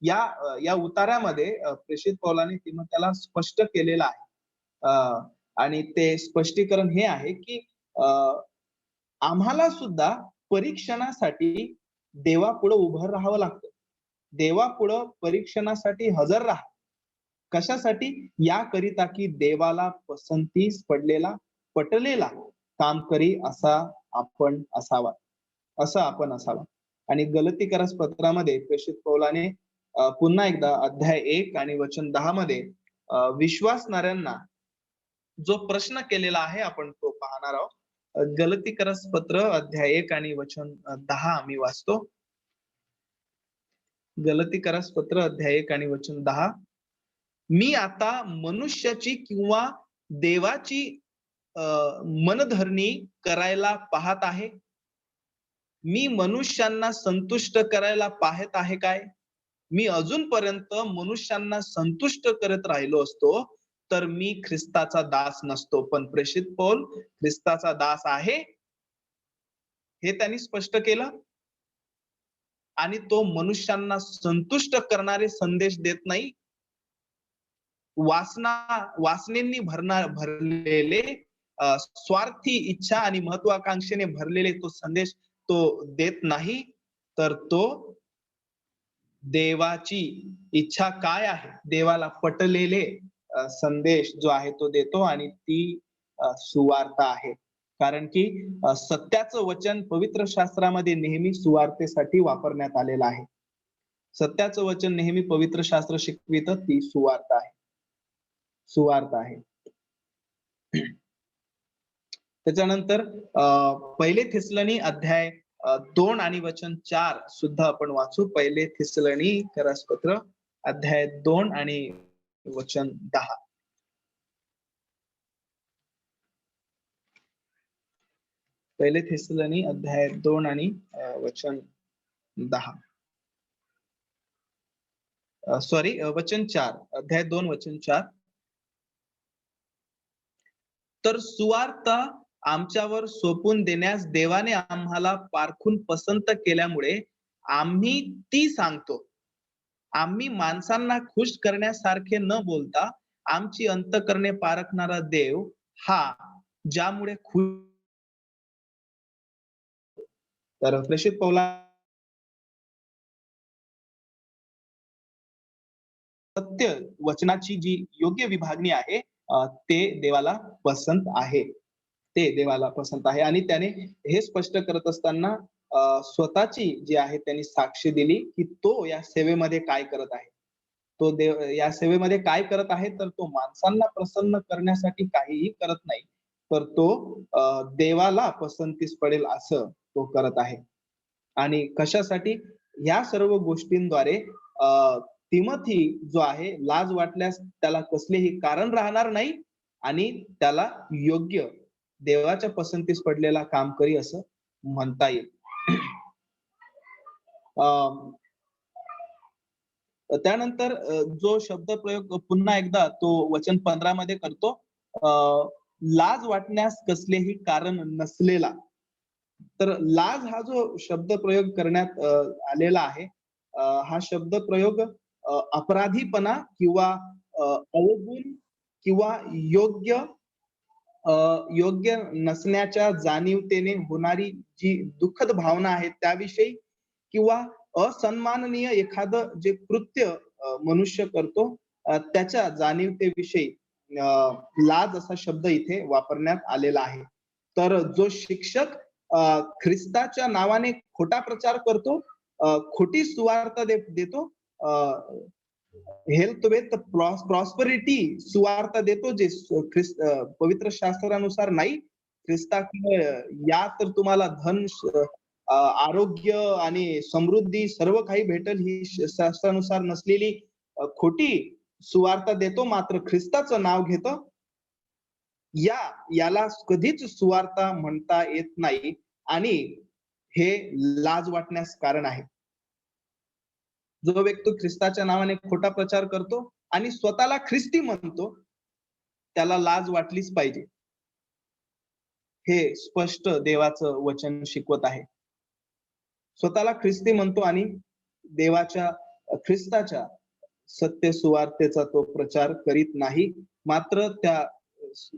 या उतार्यामध्ये प्रेषित पौलाने तिमोथेला स्पष्ट केलेलं आहे. आणि ते स्पष्टीकरण हे आहे की आम्हाला सुद्धा परीक्षणासाठी देवापुढे उभं राहावं लागतं. देवापुढं परीक्षणासाठी हजर राहा. कशासाठी? याकरिता की देवाला पसंतीस पटलेला कामकरी असं आपण असावा. आणि गलतीकरस पत्रामध्ये प्रेषित पौलाने पुन्हा एकदा अध्याय 1 आणि वचन 10 मध्ये विश्वासणाऱ्यांना जो प्रश्न केलेला आहे आपण तो पाहणार आहोत. गलतीकरस पत्र अध्याय 1 आणि वचन 10 मी वाचतो. गलतीकरस पत्र अध्याय 1 आणि वचन 10. मी आता मनुष्याची किंवा देवाची मनधरणी करायला पाहत आहे. मी मनुष्यांना संतुष्ट करायला पाहत आहे काय? मी अजूनपर्यंत मनुष्यांना संतुष्ट करत राहिलो असतो तर मी ख्रिस्ताचा दास नसतो. पण प्रेषित पौल ख्रिस्ताचा दास आहे हे त्यांनी स्पष्ट केलं. आणि तो मनुष्यांना संतुष्ट करणारे संदेश देत नाही. वासनेंनी भरलेले स्वार्थी इच्छा आणि महत्वाकांक्षेने भरलेले तो संदेश तो देत नाही. तर तो देवाची इच्छा काय आहे, देवाला पटलेले संदेश जो आहे तो देतो आणि ती सुवार्ता आहे. कारण की सत्याचं वचन पवित्र शास्त्रामध्ये नेहमी सुवार्तेसाठी वापरण्यात आलेलं आहे. सत्याचं वचन नेहमी पवित्र शास्त्र शिकवितं, ती सुवार्ता आहे. त्याच्यानंतर पहिले थिस्सलुनी अध्याय 2 आणि वचन 4 सुद्धा आपण वाचू. पहिले थिस्सलुनी पत्र अध्याय 2 आणि वचन 10. पहिले थिस्सलुनी अध्याय 2 आणि वचन 10. सॉरी वचन 4, अध्याय 2 वचन 4. तर सुवार्ता आमच्यावर सोपून देण्यास देवाने आम्हाला पारखून पसंत केल्यामुळे आम्ही ती सांगतो. आम्ही माणसांना खुश करण्यासारखे न बोलता आमची अंतःकरणे पारखणारा देव हा ज्यामुळे खुश. तर प्रेषित पौला सत्य वचनाची जी योग्य विभागणी आहे ते देवाला पसंत आहे. ते देवाला पसंत आहे आणि त्याने हे स्पष्ट करत असताना स्वतःची जी आहे त्यांनी साक्ष दिली की तो या सेवेमध्ये काय करत आहे. तो देव या सेवेमध्ये काय करत आहे तर तो माणसांना प्रसन्न करण्यासाठी काहीही करत नाही. तर तो देवाला पसंतीस पडेल असं तो करत आहे. आणि कशासाठी? या सर्व गोष्टींद्वारे तिमोथी जो आहे लाज वाटल्यास त्याला कसलेही कारण राहणार नाही आणि त्याला योग्य देवाच्या पसंतीस पडलेला कामकरी असं म्हणता येईल. त्यानंतर जो शब्द प्रयोग पुन्हा एकदा तो वचन 15 मध्ये करतो. लाज वाटण्यास कसलेही कारण नसलेला. तर लाज हा जो शब्द प्रयोग करण्यात आलेला आहे हा शब्द प्रयोग अपराधीपणा किंवा अवगुण किंवा योग्य नसण्याच्या जाणीवतेने होणारी जी दुःखद भावना आहे त्याविषयी किंवा असन्माननीय एखादं जे कृत्य मनुष्य करतो त्याच्या जाणीवतेविषयी लाज असा शब्द इथे वापरण्यात आलेला आहे. तर जो शिक्षक ख्रिस्ताच्या नावाने खोटा प्रचार करतो, खोटी सुवार्ता देतो, हेल्थ विथ प्रॉस्पेरिटी सुवार्ता देतो जे पवित्र शास्त्रानुसार नाही. ख्रिस्ताकडे या तर तुम्हाला धन आरोग्य आणि समृद्धी सर्व काही भेटल ही शास्त्रानुसार नसलेली खोटी सुवार्ता देतो. मात्र ख्रिस्ताचं नाव घेतो. याला कधीच सुवार्ता म्हणता येत नाही आणि हे लाज वाटण्यास कारण आहे. जो व्यक्ती ख्रिस्ताच्या नावाने खोटा प्रचार करतो आणि स्वतःला ख्रिस्ती म्हणतो त्याला लाज वाटलीच पाहिजे. हे स्पष्ट देवाचं वचन शिकवत आहे. स्वतःला ख्रिस्ती म्हणतो आणि देवाच्या ख्रिस्ताच्या सत्य सुवार्तेचा तो प्रचार करीत नाही. मात्र त्या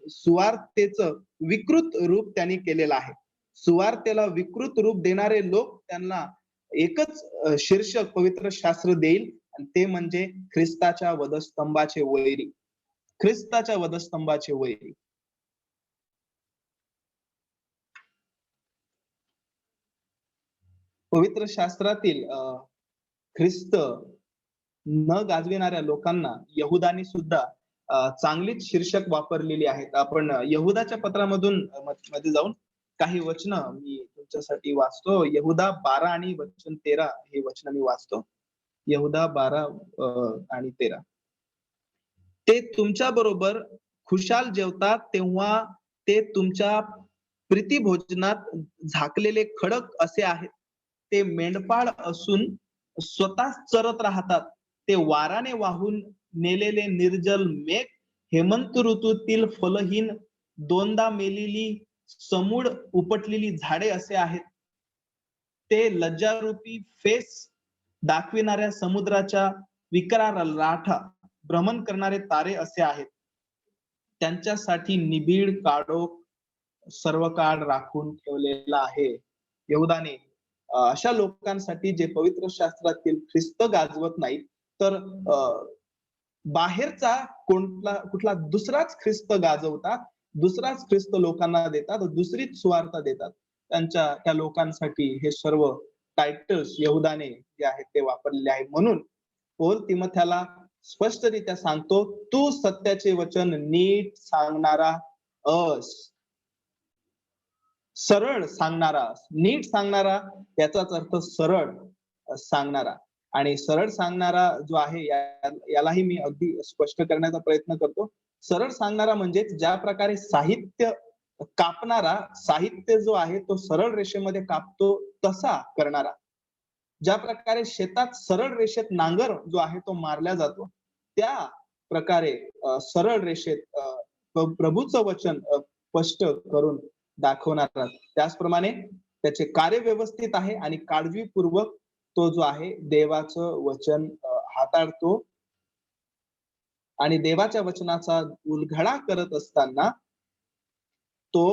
सुवार्तेचं विकृत रूप त्यांनी केलेलं आहे. सुवार्तेला विकृत रूप देणारे लोक त्यांना एकच शीर्षक पवित्र शास्त्र देईल, आणि ते म्हणजे ख्रिस्ताच्या वधस्तंभाचे वैरी. ख्रिस्ताच्या वधस्तंभाचे वैरी. पवित्र शास्त्रातील ख्रिस्त न गाजविणाऱ्या लोकांना यहुदानी सुद्धा चांगलीच शीर्षक वापरलेली आहेत. आपण यहुदाच्या पत्रामधून मध्ये जाऊन काही वचन मी तुमच्यासाठी वाचतो. यहुदा 12 आणि वचन 13 हे वचन मी वाचतो. यहुदा 12 आणि 13. ते तुमच्या बरोबर खुशाल जेवतात तेव्हा ते तुमच्या प्रीतिभोजनात झाकलेले खडक असे आहेत. ते मेंढपाळ असून स्वतःच चरत राहतात. ते वाराने वाहून नेलेले निर्जल मेघ, हेमंत ऋतूतील फलहीन, दोनदा मेलेली समूळ उपटलेली झाडे असे आहेत. ते लज्जारूपी फेस दाखविणाऱ्या समुद्राच्या विकराळ लाटा भ्रमण करणारे तारे असे आहेत. त्यांच्यासाठी निबिड काळोख सर्व काळ राखून ठेवलेला आहे. यहुदाने अशा लोकांसाठी जे पवित्र शास्त्रातील ख्रिस्त गाजवत नाहीत, तर बाहेरचा कुठला दुसराच ख्रिस्त गाजवतात, दुसराच ख्रिस्त लोकांना देतात, दुसरीच सुवार्थ देतात. त्या लोकांसाठी हे सर्व टायटल्स यहुदाने जे आहेत ते वापरलेले आहेत. म्हणून पौल तिमोथेला स्पष्टरित्या सांगतो, तू सत्याचे वचन नीट सांगणारा अस. सरळ सांगणारा, नीट सांगणारा याचाच अर्थ सरळ सांगणारा. आणि सरळ सांगणारा जो आहे यालाही मी अगदी स्पष्ट करण्याचा प्रयत्न करतो. सरळ सांगणारा म्हणजे ज्या प्रकारे साहित्य कापणारा, साहित्य जो आहे तो सरळ रेषेमध्ये कापतो तसा करणारा. ज्या प्रकारे शेतात सरळ रेषेत नांगर जो आहे तो मारला जातो, त्या प्रकारे सरळ रेषेत प्रभूचं वचन स्पष्ट करून दाखवणारा. त्याचप्रमाणे त्याचे कार्य व्यवस्थित आहे आणि काळजीपूर्वक तो जो आहे देवाचं वचन हाताळतो. आणि देवाच्या वचनाचा उलगडा करत असताना तो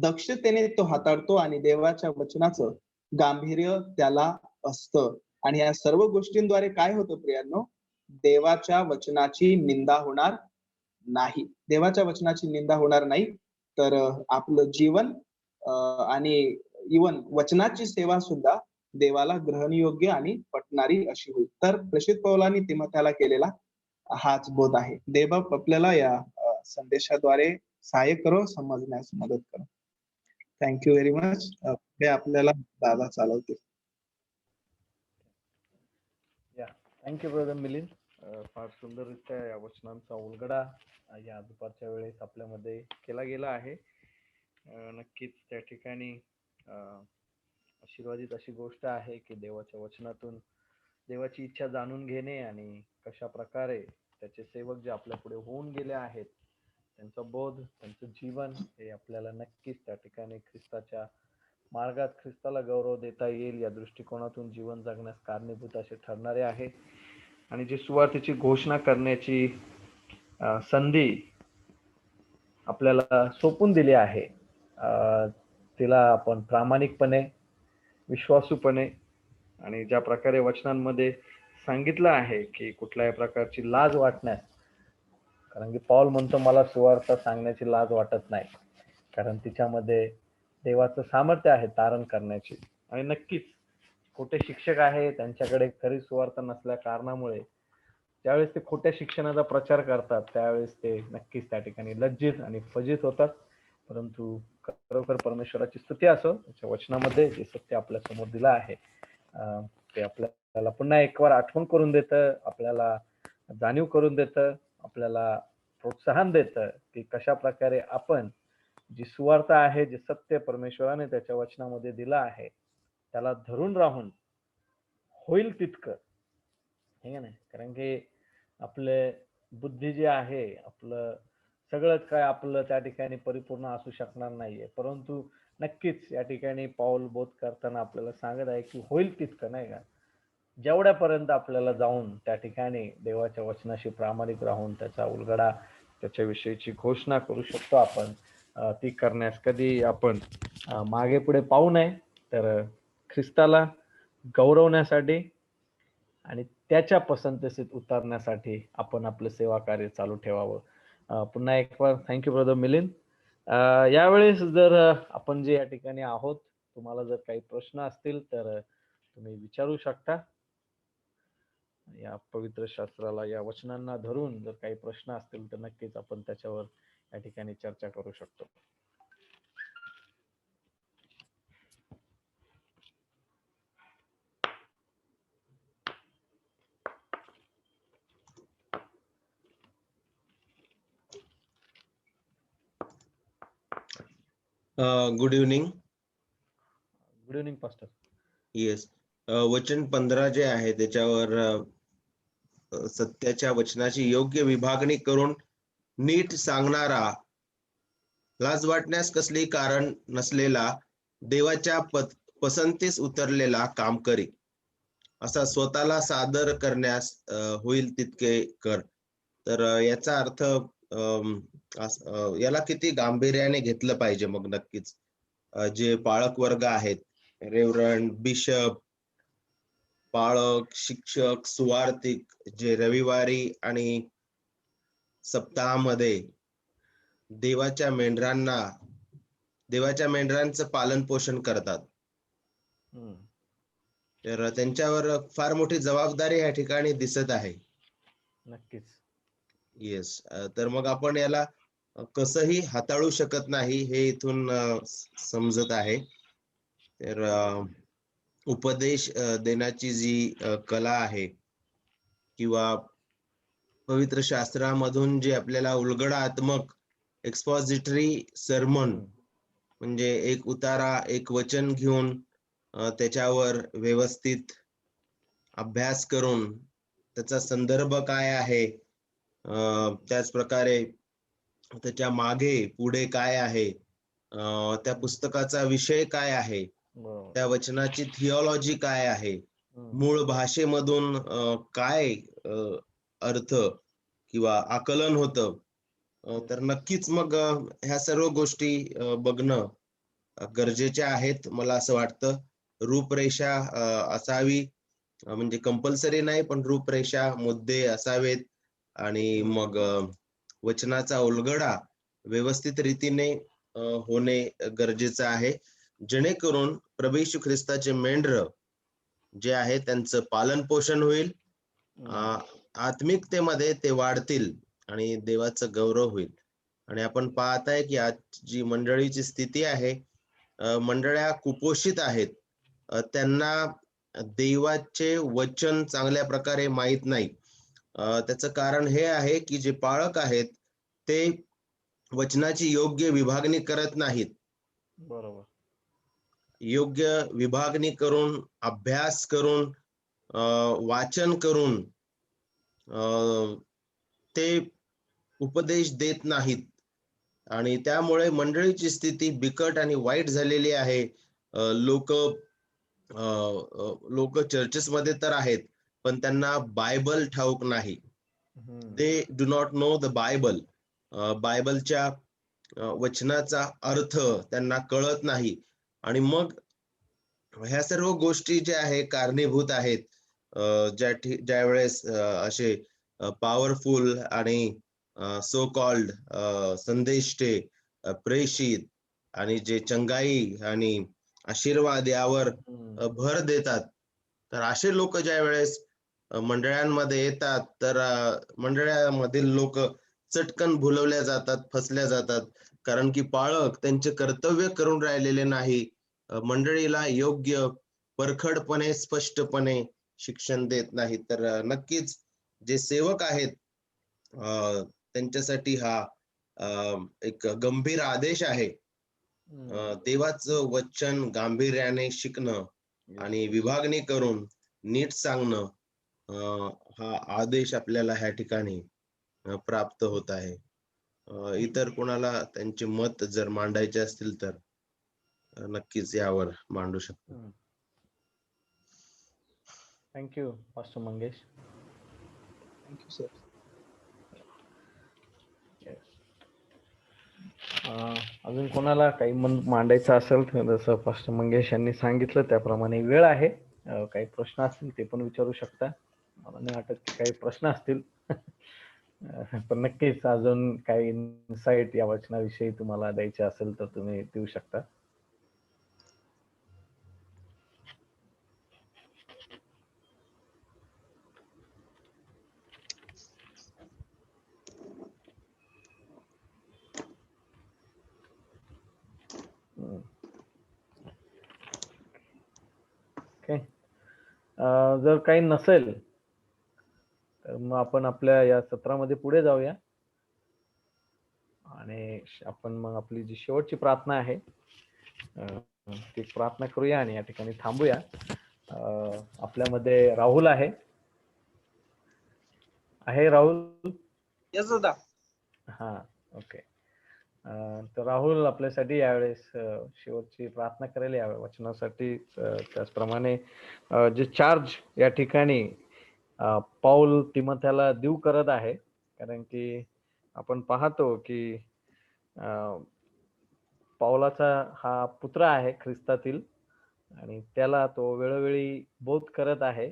दक्षतेने तो हाताळतो आणि देवाच्या वचनाचं गांभीर्य त्याला असतं. आणि या सर्व गोष्टींद्वारे काय होतं प्रियांनो? देवाच्या वचनाची निंदा होणार नाही. देवाच्या वचनाची निंदा होणार नाही, तर आपलं जीवन आणि इवन वचनाची सेवा सुद्धा देवाला ग्रहणयोग्य आणि पटणारी अशी होईल. तर प्रेषित पौलांनी तिमोथेला केलेला हाच बोध आहे. देव आपल्याला या संदेशाद्वारे सहाय्य करो, समजण्यास मदत करो. Thank you very much. हे आपल्याला दादा चालवतील. Thank you brother Milind. फार सुंदररित्या या वचनांचा उलगडा या दुपारच्या वेळेस आपल्यामध्ये केला गेला आहे. नक्कीच त्या ठिकाणी आशीर्वादित अशी गोष्ट आहे की देवाच्या वचनातून देवाची इच्छा जाणून घेणे आणि कशा प्रकारे त्याचे सेवक जे आपल्या पुढे होऊन गेले आहेत त्यांचा बोध, त्यांचं जीवन हे आपल्याला नक्कीच त्या ठिकाणी ख्रिस्ताच्या मार्गात ख्रिस्ताला गौरव देता येईल या दृष्टिकोनातून जीवन जगण्यास कारणीभूत असे ठरणारे आहे. आणि जी सुवार्तेची घोषणा करण्याची संधी आपल्याला सोपून दिली आहे, तिला आपण प्रामाणिकपणे, विश्वासूपणे आणि ज्या प्रकारे वचनांमध्ये सांगितलं आहे की कुठल्याही प्रकारची लाज वाटण्यास, कारण की पौल म्हणतो मला सुवार्ता सांगण्याची लाज वाटत नाही, कारण तिच्यामध्ये देवाचं सामर्थ्य आहे तारण करण्याची. आणि नक्कीच खोटे शिक्षक आहे त्यांच्याकडे खरी सुवार्ता नसल्या कारणामुळे ज्यावेळेस ते खोट्या शिक्षणाचा प्रचार करतात त्यावेळेस ते नक्कीच त्या ठिकाणी लज्जित आणि फजित होतात. परंतु खरोखर परमेश्वराची स्तुती असो, त्याच्या वचनामध्ये जे सत्य आपल्या समोर दिलं आहे ते आपल्याला पुन्हा एक वार आठवण करून देतं, आपल्याला जाणीव करून देतं, आपल्याला प्रोत्साहन देतं की कशा प्रकारे आपण जी सुवार्ता आहे, जे सत्य परमेश्वराने त्याच्या वचनामध्ये दिलं आहे त्याला धरून राहून होईल तितकं, हे नाही. कारण की आपले बुद्धी जी आहे, आपलं सगळंच काय आपलं त्या ठिकाणी परिपूर्ण असू शकणार नाहीये, परंतु नक्कीच या ठिकाणी पाऊल बोध करताना आपल्याला सांगत आहे की होईल तितकं, नाही का, जेवढ्यापर्यंत आपल्याला जाऊन त्या ठिकाणी देवाच्या वचनाशी प्रामाणिक राहून त्याचा उलगडा, त्याच्याविषयीची घोषणा करू शकतो आपण, ती करण्यास कधी आपण मागे पुढे पाहू नये, तर ख्रिस्ताला गौरवण्यासाठी आणि त्याच्या पसंतीस उतरण्यासाठी आपण आपलं सेवा कार्य चालू ठेवावं. पुन्हा एक बार थँक्यू ब्रदर मिलिंद. यावेळेस जर आपण जे या ठिकाणी आहोत, तुम्हाला जर काही प्रश्न असतील तर तुम्ही विचारू शकता. या पवित्र शास्त्राला, या वचनांना धरून जर काही प्रश्न असतील तर नक्कीच आपण त्याच्यावर या ठिकाणी चर्चा करू शकतो. Good evening. Good evening pastor. Yes, वचन 15 जे आहे त्याच्यावर सत्याच्या वचनाची योग्य विभागणी करून नीट सांगणारा, लाज वाटण्यास कसली कारण नसलेला, देवाच्या पसंतीस उतरलेला काम करी, असा स्वतःला सादर करण्यास होईल तितके कर. तर याचा अर्थ याला किती गांभीर्याने घेतलं पाहिजे मग नक्कीच. जे पाळक वर्ग आहेत, रेव्हरंड, बिशप, पाळक, शिक्षक, सुवार्तिक, जे रविवारी आणि सप्ताहामध्ये देवाच्या मेंढरांचं पालन पोषण करतात, तर त्यांच्यावर फार मोठी जबाबदारी या ठिकाणी दिसत आहे. नक्कीच. येस, तर मग आपण याला कसंही हाताळू शकत नाही हे इथून समजत आहे. तर उपदेश देण्याची जी कला आहे किंवा पवित्र शास्त्रामधून जे आपल्याला उलगडात्मक एक्सपॉझिटरी सर्मन, म्हणजे एक उतारा, एक वचन घेऊन त्याच्यावर व्यवस्थित अभ्यास करून त्याचा संदर्भ काय आहे, त्याच प्रकारे त्याच्या मागे पुढे काय आहे, त्या पुस्तकाचा विषय काय आहे, त्या वचनाची थिओलॉजी काय आहे, मूळ भाषेमधून काय अर्थ किंवा आकलन होतं, तर नक्कीच मग ह्या सर्व गोष्टी बघणं गरजेच्या आहेत. मला असं वाटतं रूपरेषा असावी, म्हणजे कंपल्सरी नाही पण रूपरेषा, मुद्दे असावेत, आणि मग वचनाचा उलगडा व्यवस्थित रीतीने होणे गरजेचं आहे, जेणेकरून प्रभू येशू ख्रिस्ताचे मेंढर जे आहे त्यांचं पालन पोषण होईल, आत्मिकतेमध्ये ते वाढतील आणि देवाचं गौरव होईल. आणि आपण पाहत आहे की आज जी मंडळीची स्थिती आहे, मंडळ्या कुपोषित आहेत, त्यांना देवाचे वचन चांगल्या प्रकारे माहित नाही. त्याचं कारण हे आहे की जे पाळक आहेत ते वचनाची योग्य विभागणी करत नाहीत. बरोबर. योग्य विभागणी करून, अभ्यास करून, वाचन करून ते उपदेश देत नाहीत, आणि त्यामुळे मंडळीची स्थिती बिकट आणि वाईट झालेली आहे. लोक चर्चेस मध्ये तर आहेत पण त्यांना बायबल ठाऊक नाही. They do not know the Bible. बायबलच्या वचनाचा अर्थ त्यांना कळत नाही, आणि मग ह्या सर्व गोष्टी ज्या आहे कारणीभूत आहेत. ज्या वेळेस असे पॉवरफुल आणि सो कॉल्ड संदेष्टे, प्रेषित आणि जे चंगाई आणि आशीर्वाद यावर भर देतात, तर असे लोक ज्या वेळेस मंडळांमध्ये येतात तर मंडळामधील लोक चटकन भुलवल्या जातात, फसल्या जातात, कारण की पाळक त्यांचे कर्तव्य करून राहिलेले नाही, मंडळीला योग्य परखडपणे स्पष्टपणे शिक्षण देत नाही. तर नक्कीच जे सेवक आहेत त्यांच्यासाठी हा एक गंभीर आदेश आहे. देवाचं वचन गांभीर्याने शिकणं आणि विभागणी करून नीट सांगणं, हा आदेश आपल्याला ह्या ठिकाणी प्राप्त होत आहे. इतर कोणाला त्यांचे मत जर मांडायचे असतील तर नक्कीच यावर मांडू शकतो. Thank you pastor Mangesh. Thank you sir. अजून कोणाला काही मांडायचं असेल तर जसं पास्टर मंगेश यांनी सांगितलं त्याप्रमाणे वेळ आहे. काही प्रश्न असतील ते पण विचारू शकता. मला नाही वाटत की काही प्रश्न असतील. पण नक्कीच अजून काही इन्साइट या वचनाविषयी तुम्हाला द्यायचे असेल तर तुम्ही देऊ शकता. ओके. जर काही नसेल तर मग आपण आपल्या या सत्रामध्ये पुढे जाऊया आणि आपण मग आपली जी शेवटची प्रार्थना आहे ती प्रार्थना करूया आणि या ठिकाणी थांबूया. आपल्यामध्ये राहुल आहे राहुल? येस दादा. हा, ओके. तर राहुल आपल्यासाठी यावेळेस शेवटची प्रार्थना करेल या वचनासाठी. त्याचप्रमाणे जे चार्ज या ठिकाणी पाऊल तिमोथेला देऊ करत आहे, कारण की आपण पाहतो की पाऊलाचा हा पुत्र आहे ख्रिस्तातील आणि त्याला तो वेळोवेळी बोध करत आहे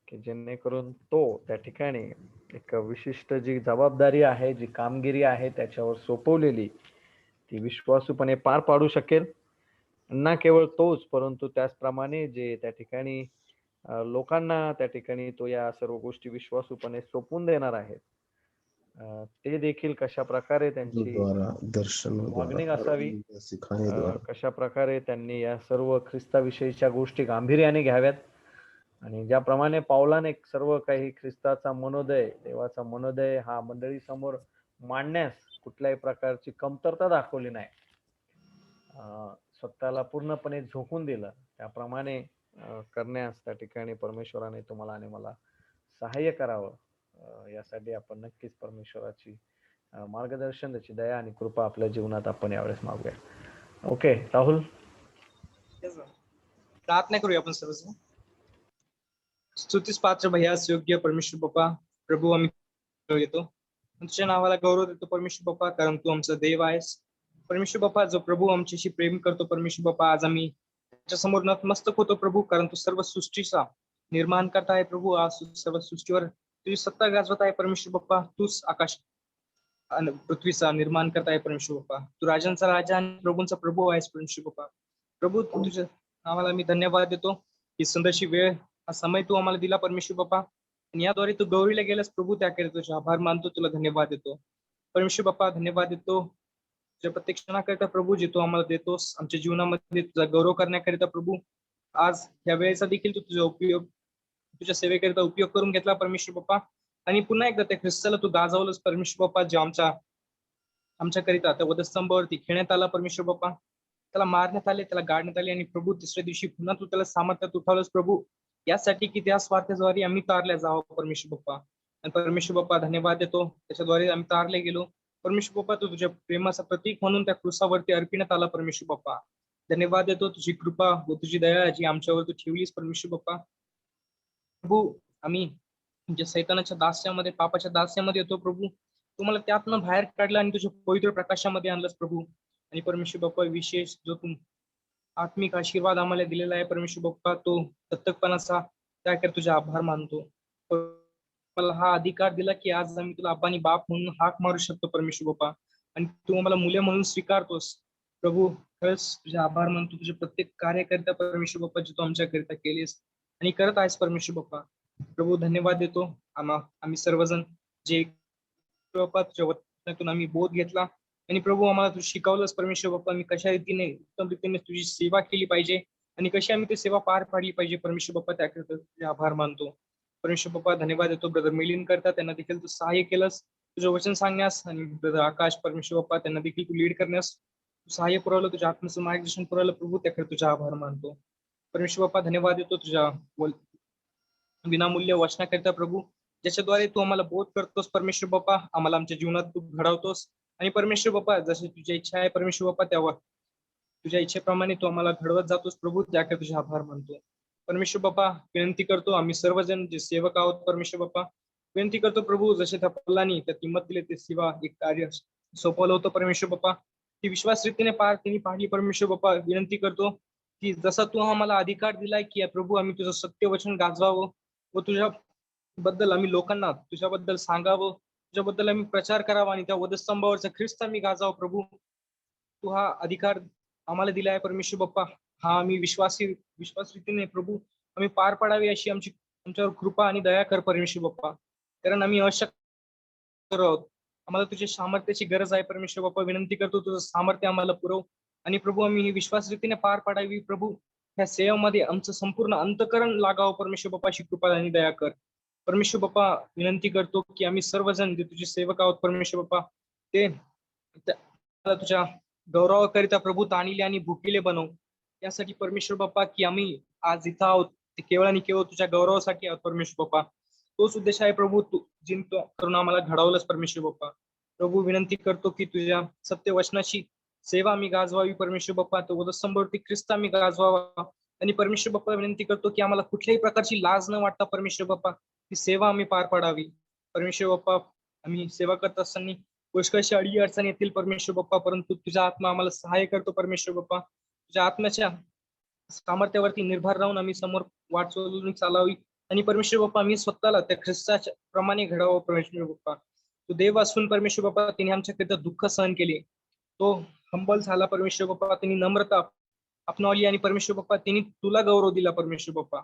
की जेणेकरून तो त्या ठिकाणी एक विशिष्ट जी जबाबदारी आहे, जी कामगिरी आहे त्याच्यावर सोपवलेली ती विश्वासूपणे पार पाडू शकेल. ना केवळ तोच, परंतु त्याचप्रमाणे जे त्या ठिकाणी लोकांना त्या ठिकाणी तो या सर्व गोष्टी विश्वासूपणे सोपवून देणार आहे, ते देखील कशा प्रकारे त्यांची वागणूक असावी, कशा प्रकारे त्यांनी या सर्व ख्रिस्ताविषयीच्या गोष्टी गांभीर्याने घ्याव्यात आणि ज्याप्रमाणे पावलाने सर्व काही ख्रिस्ताचा मनोदय, देवाचा मनोदय हा मंडळी समोर मांडण्यास कुठल्याही प्रकारची कमतरता दाखवली नाही, स्वतःला पूर्णपणे झोकून दिलं, त्याप्रमाणे करण्यास त्या ठिकाणी परमेश्वराने तुम्हाला आणि मला सहाय्य करावं. यासाठी आपण नक्कीच परमेश्वराची मार्गदर्शन, त्याची दया आणि कृपा आपल्या जीवनात आपण यावेळेस मागूया. ओके राहुल? प्रार्थना करूया आपण सर्वजण. स्तुतीस पात्र भयास योग्य परमेश्वर बाप्पा, प्रभू आम्ही येतो तुझ्या नावाला गौरव देतो परमेश्वर बाप्पा, कारण तू आमचा देव आहेस परमेश्वर बाप्पा. जो प्रभू आमच्याशी प्रेम करतो परमेश्वर बाप्पा, आज आम्ही त्याच्या समोर नतमस्तक होतो प्रभू, कारण तू सर्व सृष्टीचा निर्माण करता आहे प्रभू. आज सर्व सृष्टीवर तुझी सत्ता गाजवत आहे परमेश्वर बाप्पा. तूच आकाश आणि पृथ्वीचा निर्माण करता आहे परमेश्वर बाप्पा. तू राजांचा राजा आणि प्रभूंचा प्रभू आहेस परमेश्वर बाप्पा. प्रभू तुझ्या नावाला मी धन्यवाद देतो ही सुंदरशी वेळ, हा समय तू आम्हाला दिला परमेश्वर बाप्पा, आणि याद्वारे तू गौरीला गेलास प्रभू, त्याकरिता तुझे आभार मानतो, तुला धन्यवाद देतो परमेश्वर बाप्पा. धन्यवाद देतो तुझ्या प्रत्येक क्षणाकरिता प्रभू, जे तू आम्हाला देतोस आमच्या जीवनामध्ये तुझा गौरव करण्याकरिता प्रभू. आज या वेळेचा देखील तू तुझा उपयोग, तुझ्या सेवेकरिता उपयोग करून घेतला परमेश्वर बाप्पा, आणि पुन्हा एकदा त्या ख्रिस्ताला तू गाजवलंस परमेश्वर बाप्पा, जे आमच्याकरिता त्या वधस्तंभावरती खेळण्यात आला परमेश्वर बाप्पा. त्याला मारण्यात आले, त्याला गाडण्यात आले, आणि प्रभू तिसऱ्या दिवशी पुन्हा तू त्याला सामर्थ्यात उठवलंस प्रभू, यासाठी की त्या स्वार्थाद्वारे आम्ही तारल्या जावं परमेश्वर बाप्पा. आणि परमेश्वर बाप्पा धन्यवाद देतो, त्याच्याद्वारे आम्ही तारले गेलो परमेश्वर बाप्पा. तू तुझ्या प्रेमाचा प्रतीक म्हणून त्या क्रूसावरती अर्पिण्यात आला परमेश्वर बाप्पा. धन्यवाद देतो तुझी कृपा व तुझी दया जी आमच्यावर तू ठेवलीस परमेश्वर बाप्पा. प्रभू आम्ही जे सैतानाच्या दास्यामध्ये, पापाच्या दास्यामध्ये येतो प्रभू, तुम्हाला त्यातनं बाहेर काढलं आणि तुझ्या पवित्र प्रकाशामध्ये आणलंस प्रभू. आणि परमेश्वर बाप्पा विशेष जो तू आत्मिक आशीर्वाद आम्हाला दिलेला आहे परमेश्वर बाप्पा, तो दत्तकपणाचा, त्याकरिता तुझे आभार मानतो. मला हा अधिकार दिला की आज आम्ही तुला आबा आणि बाप म्हणून हाक मारू शकतो परमेश्वर बाप्पा, आणि तू आम्हाला मुले म्हणून स्वीकारतोस प्रभू. खरंच तुझे आभार मानतो तुझे प्रत्येक कार्यकर्ता परमेश्वर बाप्पा, जे तू आमच्याकरिता केलेस आणि करत आहेस परमेश्वर बाप्पा. प्रभू धन्यवाद देतो आम्ही सर्वजण जे बाप्पा तुझ्या वचनातून आम्ही बोध घेतला, आणि प्रभू आम्हाला तू शिकवलंस परमेश्वर बाप्पा, मी कशा रीतीने उत्तम रीतीने तुझी सेवा केली पाहिजे आणि कशी आम्ही ती सेवा पार पाडली पाहिजे परमेश्वर बाप्पा, त्याकरिता तुझे आभार मानतो परमेश्वर बाप्पा. धन्यवाद देतो ब्रदर मिलिंद करता, त्यांना देखील तू सहाय्य केलंस तुझं वचन सांगण्यास, आणि ब्रदर आकाश परमेश्वर बाप्पा त्यांना देखील तू लीड करण्यास तू सहाय्य पुरवलं, तुझ्या आत्म्याचं मार्गदर्शन पुरवलं प्रभू, त्याकरिता तुझा आभार मानतो परमेश्वर बाप्पा. धन्यवाद देतो तुझ्या विनामूल्य वचनाकरिता प्रभू, ज्याच्याद्वारे तू आम्हाला बोध करतोस परमेश्वर बाप्पा, आम्हाला आमच्या जीवनात तू घडवतोस, आणि परमेश्वर बाप्पा जशी तुझ्या इच्छा आहे परमेश्वर बाप्पा, त्यावर तुझ्या इच्छेप्रमाणे तू आम्हाला घडवत जातोस प्रभू, त्याकडे तुझे आभार मानतो परमेश्वर बाप्पा. विनंती करतो आम्ही सर्वजण जे सेवक आहोत परमेश्वर बाप्पा, विनंती करतो प्रभू, जसे त्या पौलानी त्या तिमोथेला ते सेवा एक कार्य सोपवलं होतं परमेश्वर बाप्पा, ती विश्वास रीतीने त्यांनी पाडली. परमेश्वर बाप्पा विनंती करतो की जसा तू आम्हाला अधिकार दिलाय की प्रभू आम्ही तुझं सत्य वचन गाजवावं व तुझ्या बद्दल आम्ही लोकांना तुझ्याबद्दल सांगावं, तुझ्याबद्दल आम्ही प्रचार करावा आणि त्या वधस्तंभावरचा ख्रिस्त आम्ही गाजावं. प्रभू तू हा अधिकार आम्हाला दिलाय परमेश्वर बाप्पा, हा आम्ही विश्वास रीतीने प्रभू आम्ही पार पाडावी अशी आमच्यावर कृपा आणि दया कर परमेश्वर बाप्पा. कारण आम्ही अशक्त आहोत, आम्हाला तुझ्या सामर्थ्याची गरज आहे परमेश्वर बाप्पा. विनंती करतो तुझं सामर्थ्य आम्हाला पुरव आणि प्रभू आम्ही ही विश्वास रीतीने पार पाडावी. प्रभू ह्या सेवेमध्ये आमचं संपूर्ण अंतकरण लागावं परमेश्वर बाप्पा, अशी कृपा आणि दया कर परमेश्वर बाप्पा. विनंती करतो की आम्ही सर्वजण जे तुझे सेवक आहोत परमेश्वर बाप्पा, ते तुझ्या गौरवाकरिता प्रभू ताणिले आणि भुकिले बनव. यासाठी परमेश्वर बाप्पा की आम्ही आज इथं आहोत ते केवळ आणि केवळ तुझ्या गौरवासाठी आहोत परमेश्वर बाप्पा. तोच उद्देश आहे प्रभू, तू जिंकतो करून आम्हाला घडवलंच परमेश्वर बाप्पा. प्रभू विनंती करतो की तुझ्या सत्य वचनाची सेवा आम्ही गाजवावी परमेश्वर बाप्पा. तो वधस्तंभावरती ख्रिस्त आम्ही गाजवावा आणि परमेश्वर बाप्पा विनंती करतो की आम्हाला कुठल्याही प्रकारची लाज न वाटता परमेश्वर बाप्पा ती सेवा आम्ही पार पाडावी परमेश्वर बाप्पा. आम्ही सेवा करत असताना पुष्कळशी अडी अडचणी येतील परमेश्वर बाप्पा, परंतु तुझा आत्मा आम्हाला सहाय्य करतो परमेश्वर बाप्पा. तुझ्या आत्म्याच्या सामर्थ्यावरती निर्भर राहून आम्ही समोर वाटचाल चालावी आणि परमेश्वर बाप्पा आम्ही स्वतःला त्या ख्रिस्ताच्या प्रमाणे घडावं परमेश्वर बाप्पा. तो देव असून परमेश्वर बाप्पा तिने आमच्याकरिता दुःख सहन केले, तो हंबल झाला परमेश्वर बाप्पा, त्यांनी नम्रता अपनावली आणि परमेश्वर बाप्पा त्यांनी तुला गौरव दिला परमेश्वर बाप्पा.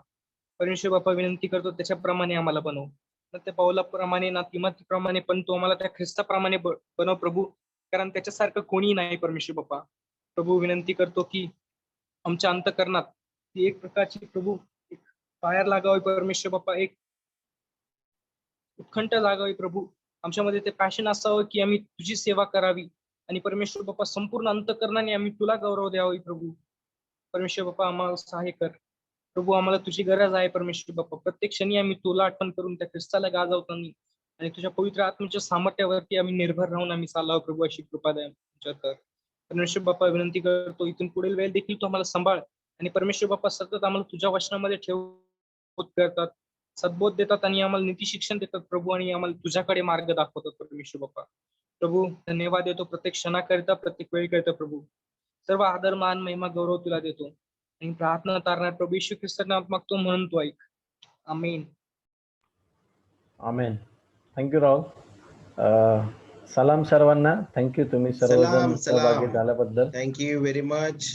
परमेश्वर बाप्पा विनंती करतो त्याच्याप्रमाणे आम्हाला बनव, ना त्या पावलाप्रमाणे ना तिमातीप्रमाणे, पण तो आम्हाला त्या ख्रिस्ताप्रमाणे बनव प्रभू, कारण त्याच्यासारखं कोणी नाही परमेश्वर बाप्पा. प्रभू विनंती करतो की आमच्या अंतकरणात ती एक प्रकारची प्रभू एक फायर लागावी परमेश्वर बाप्पा, एक उत्कंठ लागावी प्रभू. आमच्यामध्ये ते पॅशन असावं की आम्ही तुझी सेवा करावी आणि परमेश्वर बाप्पा संपूर्ण अंतकरणाने आम्ही तुला गौरव द्यावी प्रभू. परमेश्वर बाप्पा आम्हाला सहाय्य कर प्रभू, आम्हाला तुझी गरज आहे परमेश्वर बाप्पा. प्रत्येक क्षणी आम्ही तुला आठवण करून त्या ख्रिस्ताला गाजवताना आणि तुझ्या पवित्र आत्म्याच्या सामर्थ्यावरती आम्ही निर्भर राहून आम्ही चालावं प्रभू, अशी कृपा द्या आमच्यावर. परमेश्वर बाप्पा विनंती करतो इथून पुढील वेळ देखील तू आम्हाला सांभाळ आणि परमेश्वर बाप्पा सतत आम्हाला तुझ्या वचनामध्ये ठेवत करतात, सद्बोध देतात आणि आम्हाला नीती शिक्षण देतात प्रभू आणि आम्हाला तुझ्याकडे मार्ग दाखवतात परमेश्वर बाप्पा. प्रभू धन्यवाद देतो प्रत्येक क्षणाकरिता, प्रत्येक वेळी करता प्रभू. सर्व आदर मान महिमा गौरव तुला देतो आणि प्रार्थना तारणार प्रभू येशू ख्रिस्ताच्या नावात मागतो म्हणून तू ऐक. आमेन. आमेन. थँक्यू राहुल. सलाम सर्वांना. थँक्यू तुम्ही सर्वजण सलाम सहभागी सलाम. झाल्याबद्दल. Thank you very much.